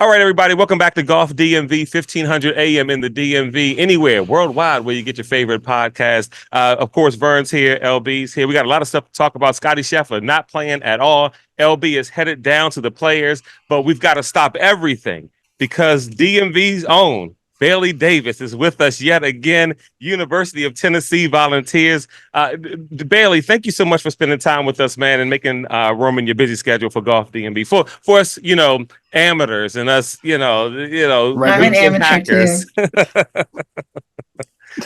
All right, everybody, welcome back to Golf DMV, 1500 AM in the DMV, anywhere worldwide where you get your favorite podcast. Of course, Vern's here, LB's here. We got a lot of stuff to talk about. Scotty Scheffler not playing at all. LB is headed down to the players, but we've got to stop everything because DMV's own Bailey Davis is with us yet again. University of Tennessee Volunteers. Bailey, thank you so much for spending time with us, man, and making room in your busy schedule for Golf DMV. For us, amateurs and us, Right. I'm an weekend amateur too.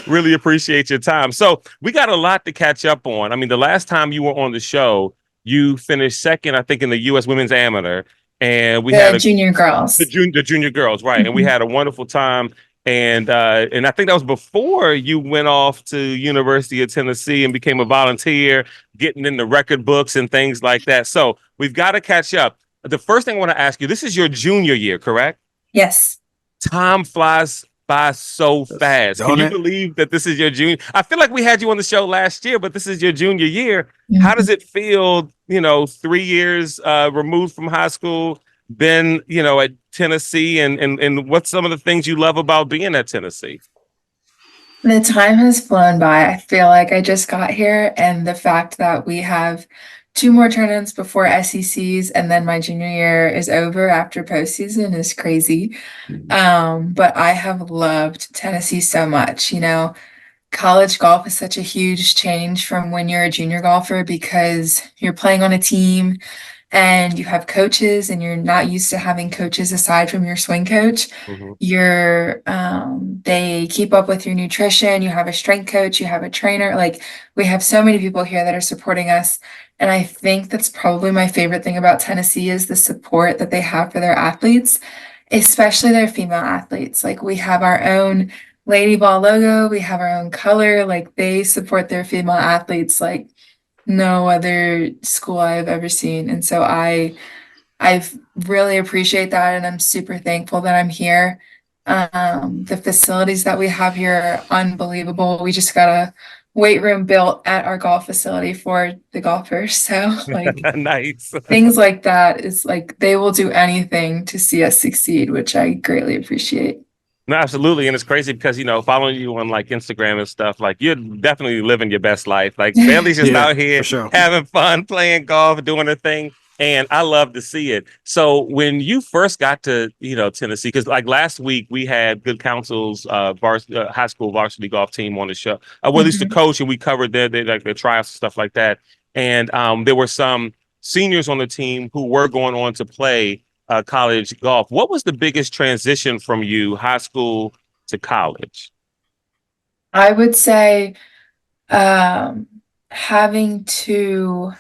Really appreciate your time. So we got a lot to catch up on. I mean, the last time you were on the show, you finished second, I think, in the U.S. Women's Amateur, and we had junior girls, the junior girls, right? Mm-hmm. And we had a wonderful time. And I think that was before you went off to University of Tennessee and became a volunteer, getting in the record books and things like that. So we've got to catch up. The first thing I want to ask you, this is your junior year, correct? Yes. Time flies by so fast. Can you believe that this is your junior? I feel like we had you on the show last year, but this is your junior year. Mm-hmm. How does it feel, 3 years removed from high school, been, at Tennessee, and what's some of the things you love about being at Tennessee? The time has flown by. I feel like I just got here, and the fact that we have 2 more tournaments before SECs, and then my junior year is over after postseason is crazy. But I have loved Tennessee so much. College golf is such a huge change from when you're a junior golfer because you're playing on a team and you have coaches and you're not used to having coaches aside from your swing coach. Mm-hmm. They keep up with your nutrition. You have a strength coach, you have a trainer. Like, we have so many people here that are supporting us. And I think that's probably my favorite thing about Tennessee is the support that they have for their athletes, especially their female athletes. Like, we have our own Lady Ball logo, we have our own color. Like, they support their female athletes like no other school I've ever seen. And so I really appreciate that, and I'm super thankful that I'm here. The facilities that we have here are unbelievable. We just got a weight room built at our golf facility for the golfers. So nice. Things like that is like they will do anything to see us succeed, which I greatly appreciate. No, absolutely. And it's crazy because, following you on like Instagram and stuff, like you're definitely living your best life. Like Bailey's just out here having fun, playing golf, doing her thing. And I love to see it. So when you first got to, Tennessee, because like last week we had Good Counsel's high school varsity golf team on the show. Well, at least the coach, and we covered their tryouts and stuff like that. And there were some seniors on the team who were going on to play college golf. What was the biggest transition from you, high school to college? I would say having to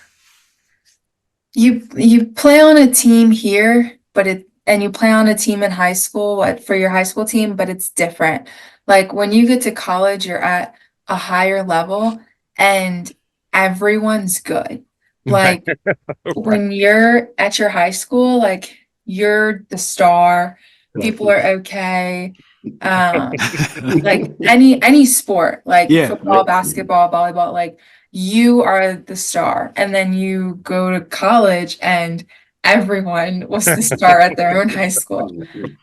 you play on a team here, and you play on a team in high school for your high school team, but it's different. Like, when you get to college, you're at a higher level and everyone's good. Like when you're at your high school, like, you're the star, people are okay. Like any sport, like football, basketball, volleyball, like, you are the star. And then you go to college and everyone was the star at their own high school.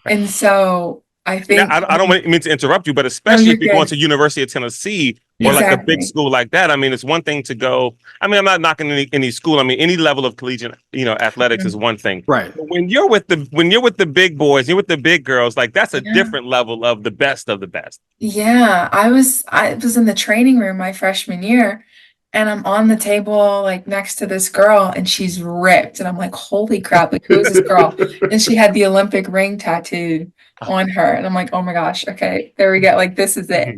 And so I think I don't mean to interrupt you, but especially if you're going to University of Tennessee or like a big school like that. I mean, it's one thing to go. I mean, I'm not knocking any school. I mean, any level of collegiate, athletics is one thing. Right. But when you're with the big boys, you're with the big girls, like that's a different level of the best of the best. Yeah, I was in the training room my freshman year, and I'm on the table like next to this girl, and she's ripped, and I'm like, holy crap, like, who is this girl? And she had the Olympic ring tattooed on her, and I'm like, oh my gosh, okay, there we go, like, this is it.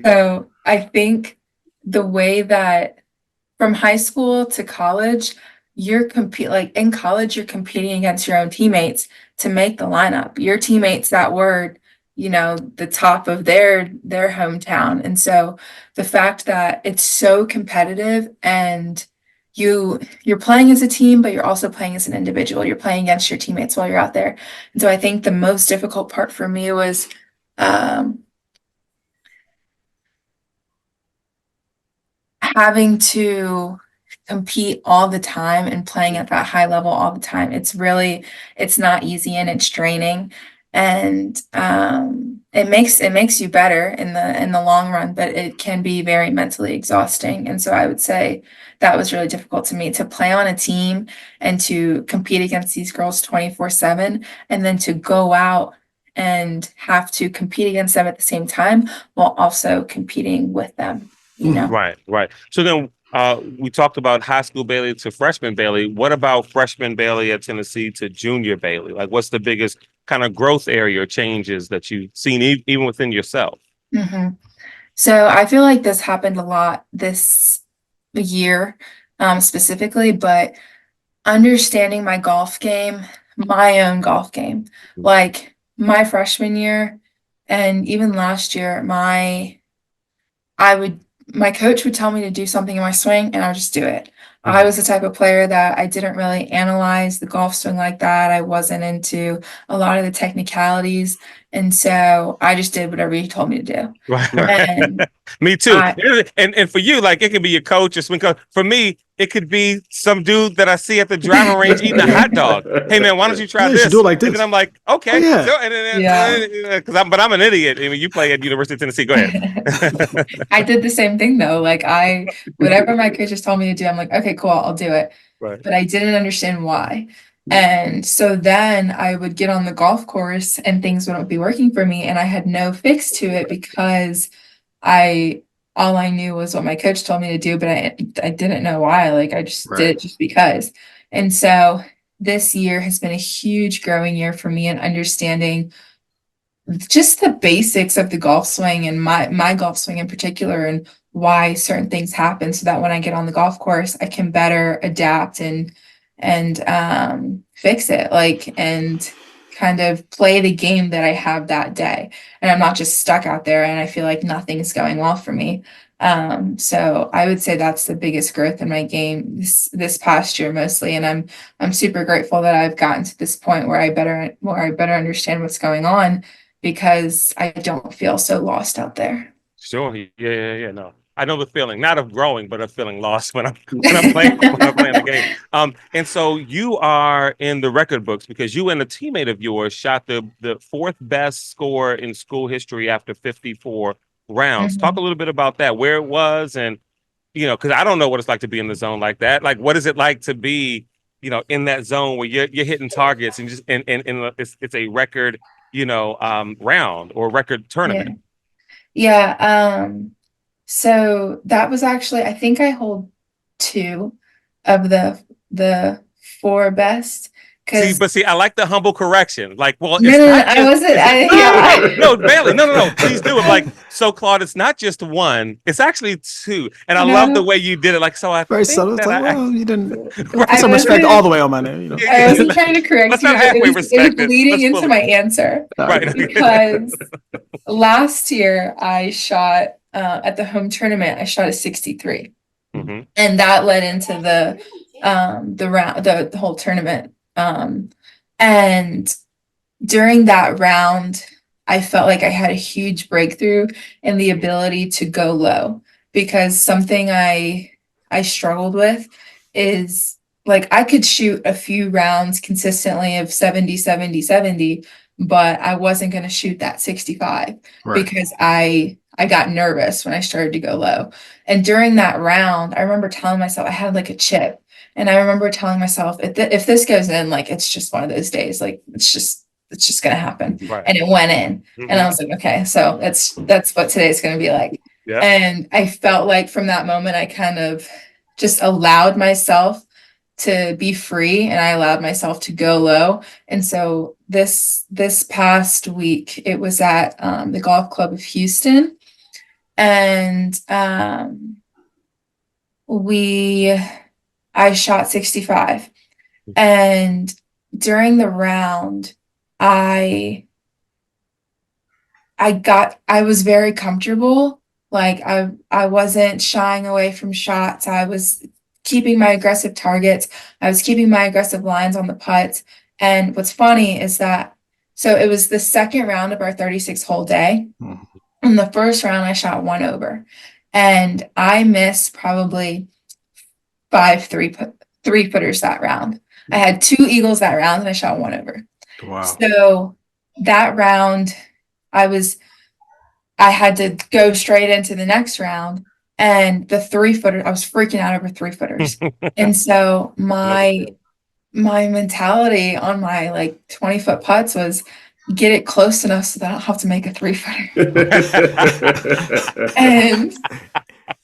So I think the way that from high school to college, in college, you're competing against your own teammates to make the lineup. Your teammates that were, the top of their hometown. And so the fact that it's so competitive, and you're playing as a team, but you're also playing as an individual. You're playing against your teammates while you're out there. And so I think the most difficult part for me was having to compete all the time and playing at that high level all the time. It's not easy and it's draining. And it makes you better in the long run, but it can be very mentally exhausting. And so I would say that was really difficult to me to play on a team and to compete against these girls 24/7, and then to go out and have to compete against them at the same time while also competing with them, you know? Right. So then we talked about high school Bailey to freshman Bailey. What about freshman Bailey at Tennessee to junior Bailey? Like, what's the biggest kind of growth area or changes that you've seen even within yourself? Mm-hmm. So I feel like this happened a lot this year, specifically, but understanding my golf game, my own golf game, like my freshman year and even last year, my coach would tell me to do something in my swing and I would just do it. I was the type of player that I didn't really analyze the golf swing like that. I wasn't into a lot of the technicalities. And so I just did whatever he told me to do. Right. And Me too. And for you, like, it could be your coach or swing coach. For me, it could be some dude that I see at the driving range eating a hot dog. Hey man, why don't you try this? Do it like this. And then I'm like, okay. Oh, yeah. So, but I'm an idiot. I mean, you play at University of Tennessee. Go ahead. I did the same thing though. Like whatever my coaches told me to do, I'm like, okay, cool, I'll do it. Right. But I didn't understand why. And so then I would get on the golf course and things wouldn't be working for me. And I had no fix to it because all I knew was what my coach told me to do, but I didn't know why. Like I just did it just because. And so this year has been a huge growing year for me in understanding just the basics of the golf swing and my golf swing in particular, and why certain things happen, so that when I get on the golf course, I can better adapt and fix it, like, and kind of play the game that I have that day. And I'm not just stuck out there and I feel like nothing's going well for me. So I would say that's the biggest growth in my game this past year mostly. And I'm super grateful that I've gotten to this point where I better understand what's going on, because I don't feel so lost out there. Sure. Yeah. No. I know the feeling, not of growing, but of feeling lost when I'm playing the game. And so you are in the record books because you and a teammate of yours shot the fourth best score in school history after 54 rounds. Talk a little bit about that, where it was, and because I don't know what it's like to be in the zone like that. Like, what is it like to be, in that zone where you're hitting targets and just and it's a record, round or record tournament. Yeah. So that was actually, I think I hold 2 of the 4 best. See, I like the humble correction. Like, well, no, I wasn't. No, Bailey, no, please do it. Like, so Claude, it's not just 1; it's actually 2. And I love the way you did it. Like, so I very think subtle. that like, well, you didn't put some respect all the way on my name. I wasn't trying to correct you. It was leading into my answer, right? Because last year I shot at the home tournament. I shot a 63, and that led into the round, the whole tournament. And during that round, I felt like I had a huge breakthrough in the ability to go low, because something I struggled with is, like, I could shoot a few rounds consistently of 70, 70, 70, but I wasn't going to shoot that 65 because I got nervous when I started to go low. And during that round, I remember telling myself I had like a chip. And I remember telling myself, if this goes in, like, it's just one of those days, like, it's just going to happen. Right. And it went in. And I was like, okay, so that's what today's going to be like. Yeah. And I felt like from that moment, I kind of just allowed myself to be free, and I allowed myself to go low. And so this past week, it was at the Golf Club of Houston. And I shot 65, and during the round, I was very comfortable. Like, I wasn't shying away from shots. I was keeping my aggressive targets. I was keeping my aggressive lines on the putts. And what's funny is that, so it was the second round of our 36-hole day. In the first round, I shot 1 over, and I missed probably 5 3-footers that round. I had 2 eagles that round and I shot 1 over. Wow. So that round, I had to go straight into the next round, and the 3-footer, I was freaking out over 3-footers. And so my mentality on my like 20-foot putts was get it close enough so that I don't have to make a 3-footer. And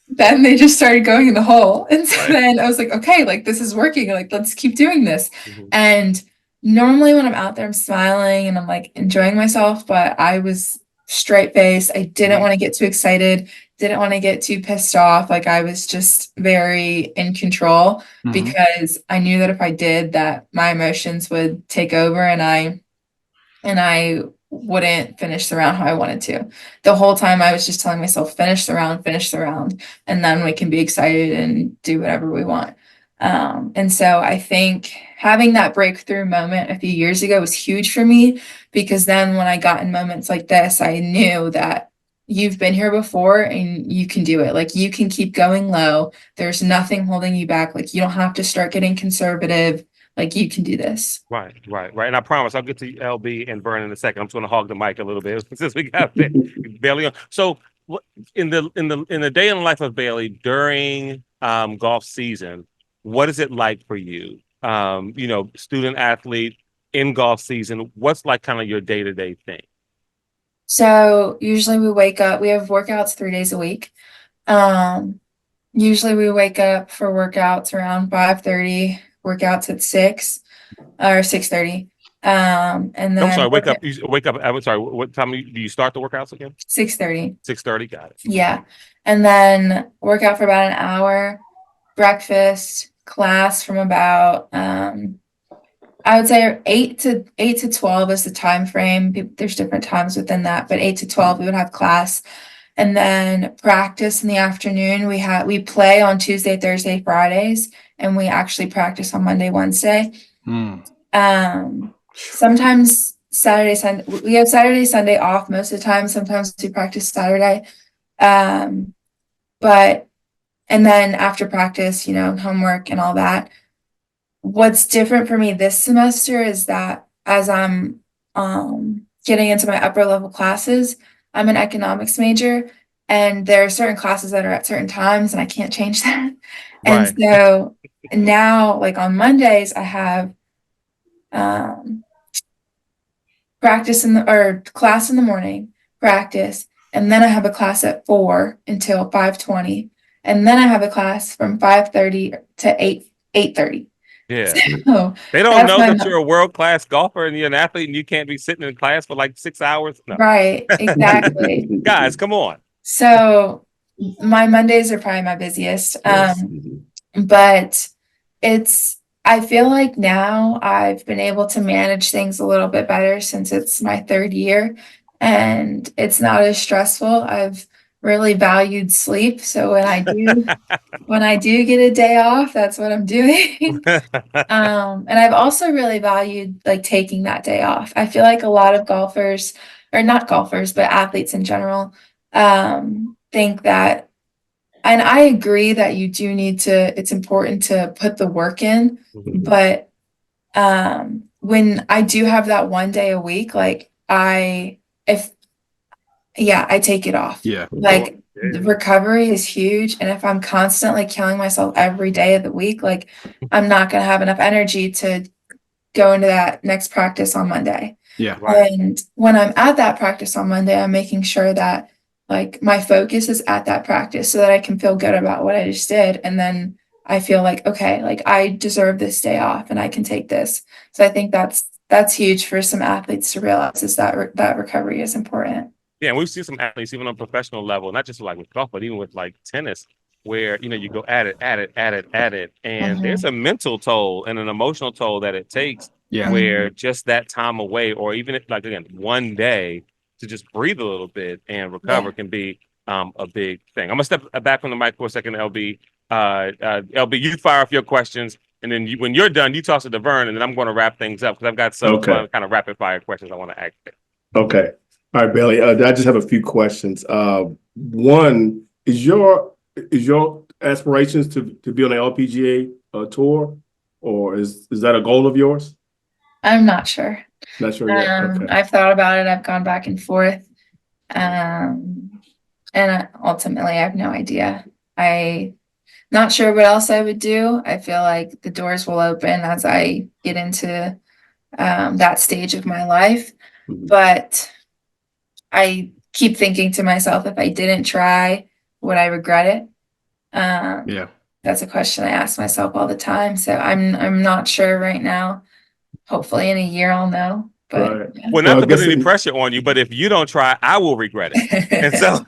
then they just started going in the hole. And so then I was like, okay, like this is working. Like, let's keep doing this. And normally when I'm out there, I'm smiling and I'm like enjoying myself, but I was straight faced. I didn't want to get too excited, didn't want to get too pissed off. Like I was just very in control because I knew that if I did that, my emotions would take over and I wouldn't finish the round how I wanted to. The whole time I was just telling myself, finish the round, and then we can be excited and do whatever we want. And so I think having that breakthrough moment a few years ago was huge for me, because then when I got in moments like this, I knew that you've been here before and you can do it. Like you can keep going low. There's nothing holding you back. Like you don't have to start getting conservative. Like you can do this. Right. And I promise I'll get to LB and Vern in a second. I'm just going to hog the mic a little bit since we got Bailey on. So in the day in the life of Bailey during golf season, what is it like for you? Student athlete in golf season, what's like kind of your day-to-day thing? So usually we wake up, we have workouts 3 days a week. Usually we wake up for workouts around 5:30, workouts at 6 or 6:30. And then I'm sorry, wake up. I'm sorry, what time do you start the workouts again? 6:30. 6:30, got it. Yeah. And then workout for about an hour, breakfast, class from about I would say 8 to 12 is the time frame. There's different times within that, but 8 to 12 we would have class. And then practice in the afternoon. We play on Tuesday, Thursday, Fridays, and we actually practice on Monday, Wednesday. Sometimes Saturday, Sunday, we have Saturday, Sunday off most of the time. Sometimes we practice Saturday. And then after practice, homework and all that. What's different for me this semester is that as I'm getting into my upper level classes, I'm an economics major, and there are certain classes that are at certain times and I can't change that. And so now, like on Mondays, I have class in the morning, practice, and then I have a class at 4 until 5:20, and then I have a class from 5:30 to 8:30. Yeah. So they don't know that you're a world-class golfer and you're an athlete and you can't be sitting in class for like 6 hours. No. Right, exactly. Guys, come on. So my Mondays are probably my busiest. But I feel like now I've been able to manage things a little bit better since it's my 3rd year and it's not as stressful. I've really valued sleep. So when I do get a day off, that's what I'm doing. And I've also really valued like taking that day off. I feel like a lot of golfers, or not golfers, but athletes in general, think that, and I agree that it's important to put the work in, but when I do have that one day a week, like I take it off. Yeah. Like the recovery is huge. And if I'm constantly killing myself every day of the week, like I'm not going to have enough energy to go into that next practice on Monday. Yeah. And when I'm at that practice on Monday, I'm making sure that like my focus is at that practice so that I can feel good about what I just did. And then I feel like, okay, like I deserve this day off and I can take this. So I think that's huge for some athletes to realize, is that that recovery is important. Yeah, and we've seen some athletes even on a professional level, not just like with golf, but even with like tennis, where you go at it, and there's a mental toll and an emotional toll that it takes. Yeah. Where just that time away, or even if, like again, one day to just breathe a little bit and recover can be a big thing. I'm gonna step back from the mic for a second, LB. LB, you fire off your questions, and then when you're done, you toss it to Vern, and then I'm going to wrap things up because I've got some kind of rapid fire questions I want to ask. Okay. All right, Bailey. I just have a few questions. One is your aspirations to be on the LPGA tour, or is that a goal of yours? I'm not sure. Not sure yet. Okay. I've thought about it. I've gone back and forth. And ultimately I have no idea. Not sure what else I would do. I feel like the doors will open as I get into that stage of my life. Mhm. But I keep thinking to myself, if I didn't try, would I regret it? Yeah. That's a question I ask myself all the time. So I'm not sure right now. Hopefully in a year I'll know. But Right. yeah. Well, not Well, to I put guess any pressure on you, but if you don't try, I will regret it. And so,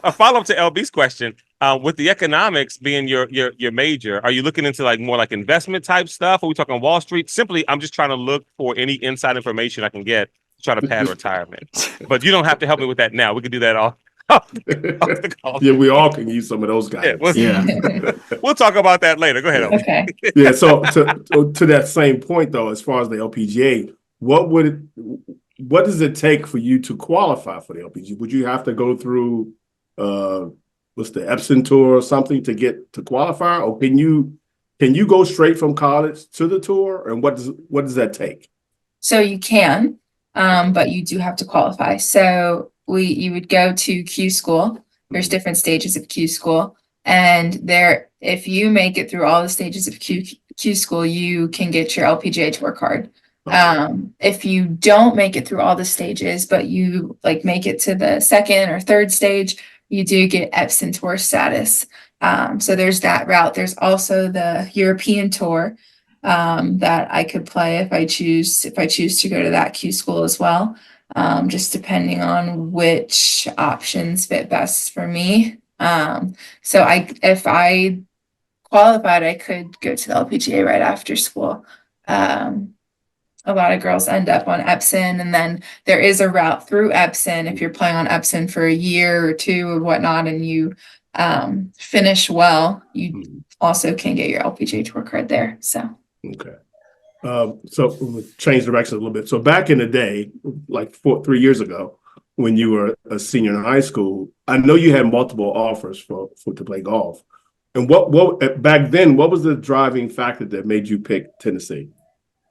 a follow up to LB's question, with the economics being your major, are you looking into like more like investment type stuff? Are we talking Wall Street? Simply, I'm just trying to look for any inside information I can get to try to pad retirement. But you don't have to help me with that now. We can do that off the call. Yeah, we all can use some of those guys. We'll talk about that later. Go ahead, LB. Okay. Yeah. So to that same point though, as far as the LPGA, what does it take for you to qualify for the LPGA? Would you have to go through what's the Epson tour or something to get to qualify, or can you go straight from college to the tour? And what does that take? So you can, but you do have to qualify. So you would go to Q school. There's different stages of Q school, and if you make it through all the stages of Q school, you can get your LPGA tour card. If you don't make it through all the stages, but you like make it to the second or third stage, you do get Epson tour status. So there's that route. There's also the European tour that I could play if I choose to go to that Q school as well. Just depending on which options fit best for me. So if I qualified, I could go to the LPGA right after school. A lot of girls end up on Epson, and then there is a route through Epson if you're playing on Epson for a year or two or whatnot, and you finish well, you also can get your LPGA tour card there. So okay. So we'll change directions a little bit. So back in the day, like 3 years ago, when you were a senior in high school, I know you had multiple offers to play golf. And what back then, what was the driving factor that made you pick Tennessee?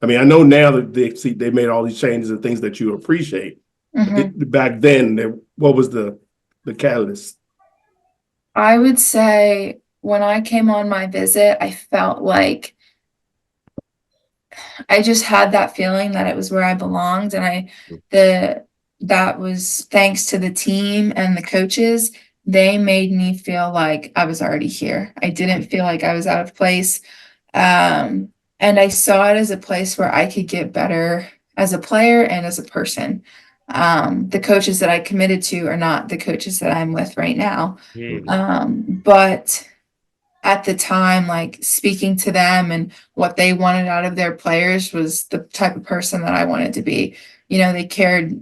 I mean, I know now that they made all these changes and things that you appreciate. Back then, what was the catalyst? I would say when I came on my visit, I felt like I just had that feeling that it was where I belonged, and that was thanks to the team and the coaches. They made me feel like I was already here. I didn't feel like I was out of place. And I saw it as a place where I could get better as a player and as a person. The coaches that I committed to are not the coaches that I'm with right now. But at the time, like speaking to them and what they wanted out of their players was the type of person that I wanted to be. You know, they cared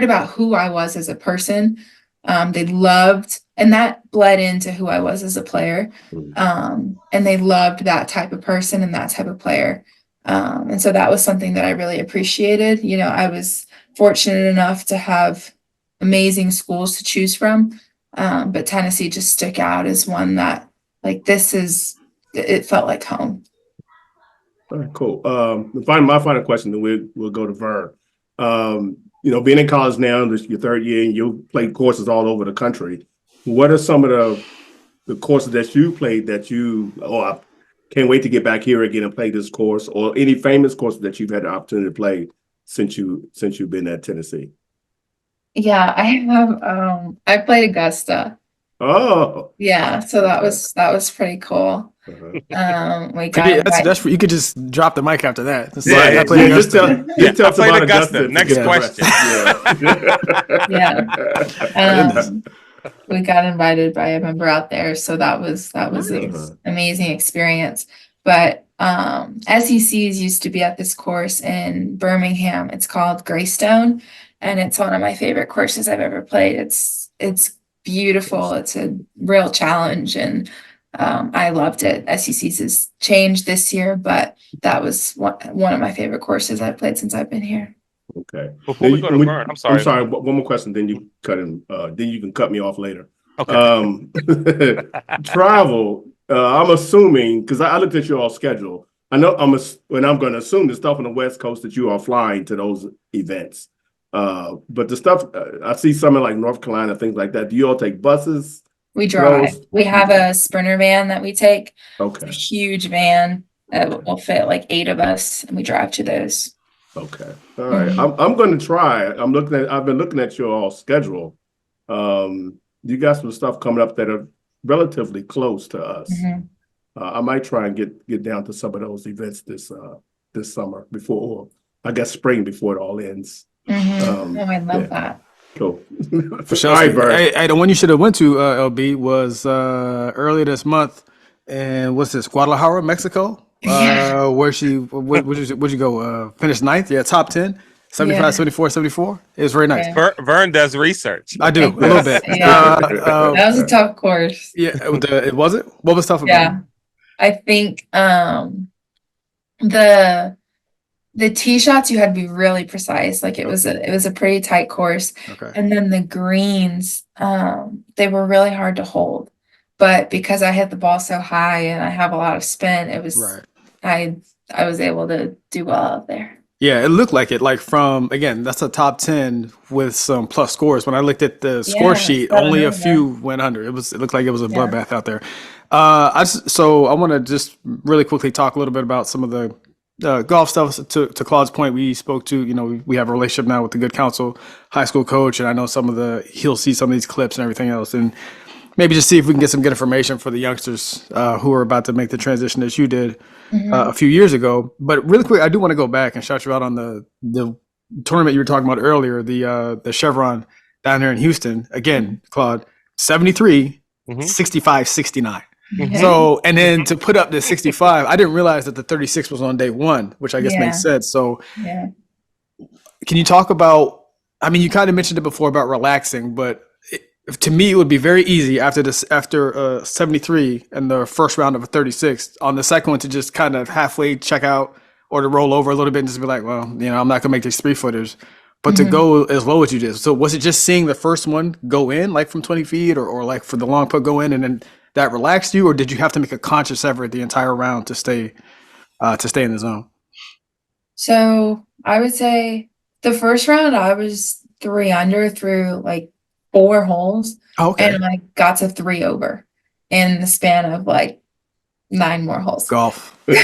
about who I was as a person. They loved, and that bled into who I was as a player. And they loved that type of person and that type of player. And so that was something that I really appreciated. You know, I was fortunate enough to have amazing schools to choose from. But Tennessee just stuck out as one that, like, it felt like home. All right, cool. My final question, then we'll go to Vern. You know, being in college now, this is your third year, and you'll play courses all over the country. What are some of the courses that you played that I can't wait to get back here again and play this course, or any famous courses that you've had the opportunity to play since you've been at Tennessee? Yeah, I played Augusta. Oh, yeah, so that was pretty cool. We got you could just drop the mic after that. I played Augusta. Just tell us about Augusta. Next question. Yeah. We got invited by a member out there, so that was an amazing experience. But SECs used to be at this course in Birmingham. It's called Greystone, and it's one of my favorite courses I've ever played. It's beautiful. It's a real challenge, and I loved it. SECs has changed this year, but that was one of my favorite courses I've played since I've been here. Okay. Before we go to Vern, I'm sorry. One more question, then you cut him. Then you can cut me off later. Okay. Travel. I'm assuming because I looked at your all schedule. I know and I'm going to assume the stuff on the West Coast that you are flying to those events. But the stuff I see some in like North Carolina, things like that. Do you all take buses? We drive. We have a Sprinter van that we take. Okay. It's a huge van that will fit like 8 of us, and we drive to those. Okay. All right. I'm going to try. I've been looking at your all schedule. You got some stuff coming up that are relatively close to us. I might try and get down to some of those events this summer before, I guess spring before it all ends. I love that. Cool. For sure. Hey, the one you should have went to, LB, was earlier this month, and what's this? Guadalajara, Mexico. Yeah. Where'd you go? Finish 9th? Yeah, top 10. 75, 74, 74. It was very nice. Yeah. Vern does research. I do a little bit. Yeah. That was a tough course. Yeah, it was it. What was tough about it? Yeah, I think the tee shots you had to be really precise. Like it was a pretty tight course. Okay. And then the greens, they were really hard to hold. But because I hit the ball so high and I have a lot of spin, it was I was able to do well out there. Yeah, it looked like it. Like from again, that's a top 10 with some plus scores. When I looked at the score sheet, only a few went under. It looked like it was a bloodbath out there. So I want to just really quickly talk a little bit about some of the golf stuff. To Claude's point, we spoke to, we have a relationship now with the Good Counsel high school coach, and I know he'll see some of these clips and everything else, and maybe just see if we can get some good information for the youngsters who are about to make the transition as you did a few years ago. But really quick, I do want to go back and shout you out on the tournament you were talking about earlier, the Chevron down there in Houston. Again, Claude, 73, 65, 69. So, and then to put up the 65, I didn't realize that the 36 was on day one, which I guess makes sense. So can you talk about, I mean, you kind of mentioned it before about relaxing, but to me, it would be very easy after 73 and the first round of a 36 on the second one to just kind of halfway check out or to roll over a little bit and just be like, well, I'm not going to make these 3-footers, but to go as low as you did. So was it just seeing the first one go in like from 20 feet or like for the long putt go in and then that relaxed you, or did you have to make a conscious effort the entire round to stay in the zone? So I would say the first round I was 3 under through like 4 holes. Okay. And I got to 3 over in the span of like 9 more holes. Golf. And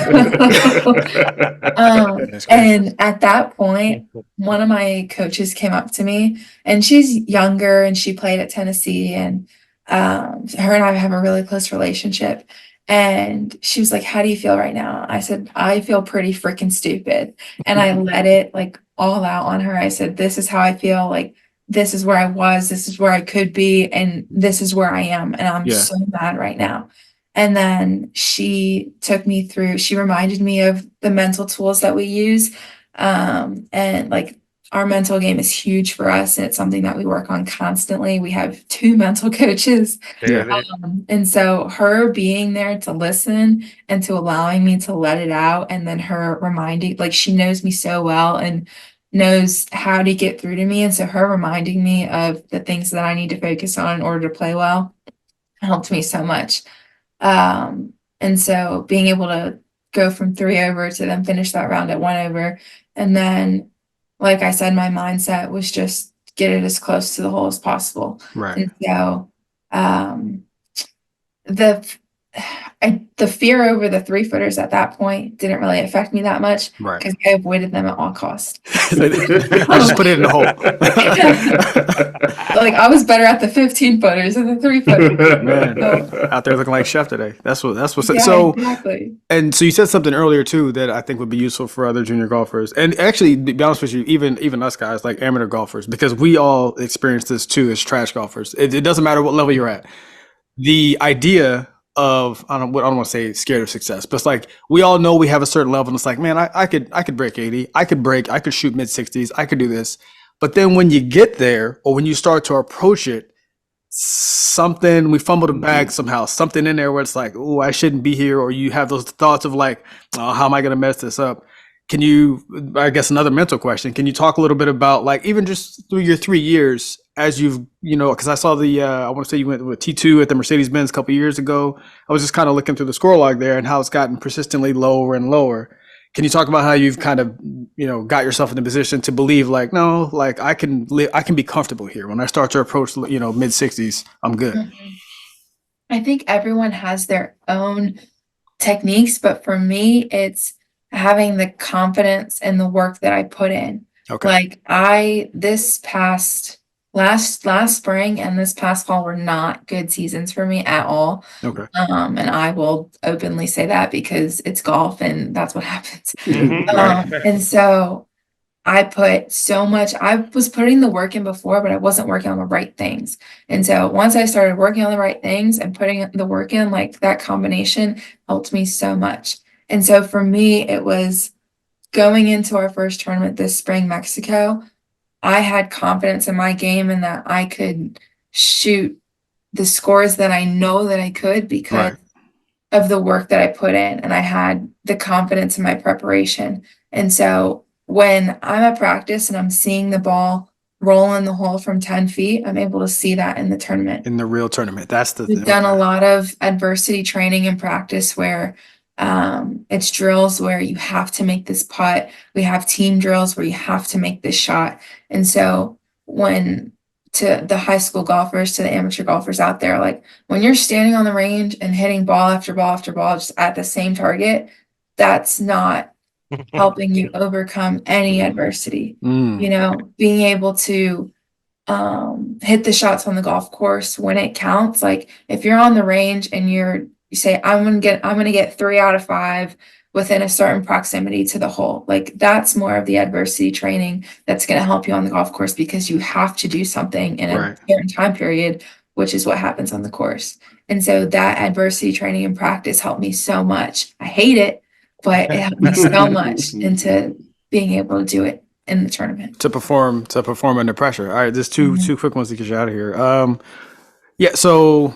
at that point, one of my coaches came up to me, and she's younger and she played at Tennessee, and her and I have a really close relationship. And she was like, how do you feel right now? I said, I feel pretty freaking stupid. And I let it like all out on her. I said, this is how I feel. Like, this is where I was, this is where I could be, and this is where I am. And I'm so mad right now. And then she took me through, she reminded me of the mental tools that we use. And like our mental game is huge for us, and it's something that we work on constantly. We have 2 mental coaches. And so her being there to listen and to allowing me to let it out, and then her reminding, like she knows me so well and knows how to get through to me. And so her reminding me of the things that I need to focus on in order to play well helped me so much. And so being able to go from 3 over to then finish that round at 1 over. And then, like I said, my mindset was just get it as close to the hole as possible. Right. And so, the fear over the 3-footers at that point didn't really affect me that much, because I avoided them at all costs. I just put it in the hole. Like I was better at the 15-footers than the 3-footers. Man, out there looking like Chef today. That's what's yeah, so exactly. And so you said something earlier too that I think would be useful for other junior golfers, and actually, to be honest with you, even us guys like amateur golfers, because we all experience this too as trash golfers. It doesn't matter what level you're at. The idea of I don't want to say scared of success, but it's like we all know we have a certain level, and it's like, man, I could break 80, I could shoot mid 60s, I could do this. But then when you get there, or when you start to approach it, we fumble the bag somehow, something in there where it's like, oh, I shouldn't be here, or you have those thoughts of like, oh, how am I going to mess this up? Can you, I guess another mental question, can you talk a little bit about like even just through your 3 years as you've, because I saw I want to say you went with T2 at the Mercedes-Benz a couple of years ago. I was just kind of looking through the score log there and how it's gotten persistently lower and lower. Can you talk about how you've kind of, got yourself in a position to believe like, no, like I can be comfortable here. When I start to approach, mid 60s, I'm good. Mhm. I think everyone has their own techniques, but for me, it's having the confidence in the work that I put in. Okay. Like this past last spring and this past fall were not good seasons for me at all. Okay. And I will openly say that because it's golf and that's what happens. Right. And so I was putting the work in before, but I wasn't working on the right things. And so once I started working on the right things and putting the work in, like that combination helped me so much. And so for me, it was going into our first tournament this spring, Mexico. I had confidence in my game and that I could shoot the scores that I know that I could because Right. of the work that I put in, and I had the confidence in my preparation. And so when I'm at practice and I'm seeing the ball roll in the hole from 10 feet, I'm able to see that in the tournament. In the real tournament. That's the We've thing. done a Okay. lot of adversity training and practice where it's drills where you have to make this putt. We have team drills where you have to make this shot. And so to the high school golfers, to the amateur golfers out there, like when you're standing on the range and hitting ball after ball after ball just at the same target, that's not helping you overcome any adversity. Being able to hit the shots on the golf course when it counts. Like if you're on the range and you say, I'm gonna get 3 out of 5 within a certain proximity to the hole. Like that's more of the adversity training that's gonna help you on the golf course because you have to do something in a certain time period, which is what happens on the course. And so that adversity training and practice helped me so much. I hate it, but it helped me so much into being able to do it in the tournament. To perform under pressure. All right, there's two quick ones to get you out of here. Yeah, so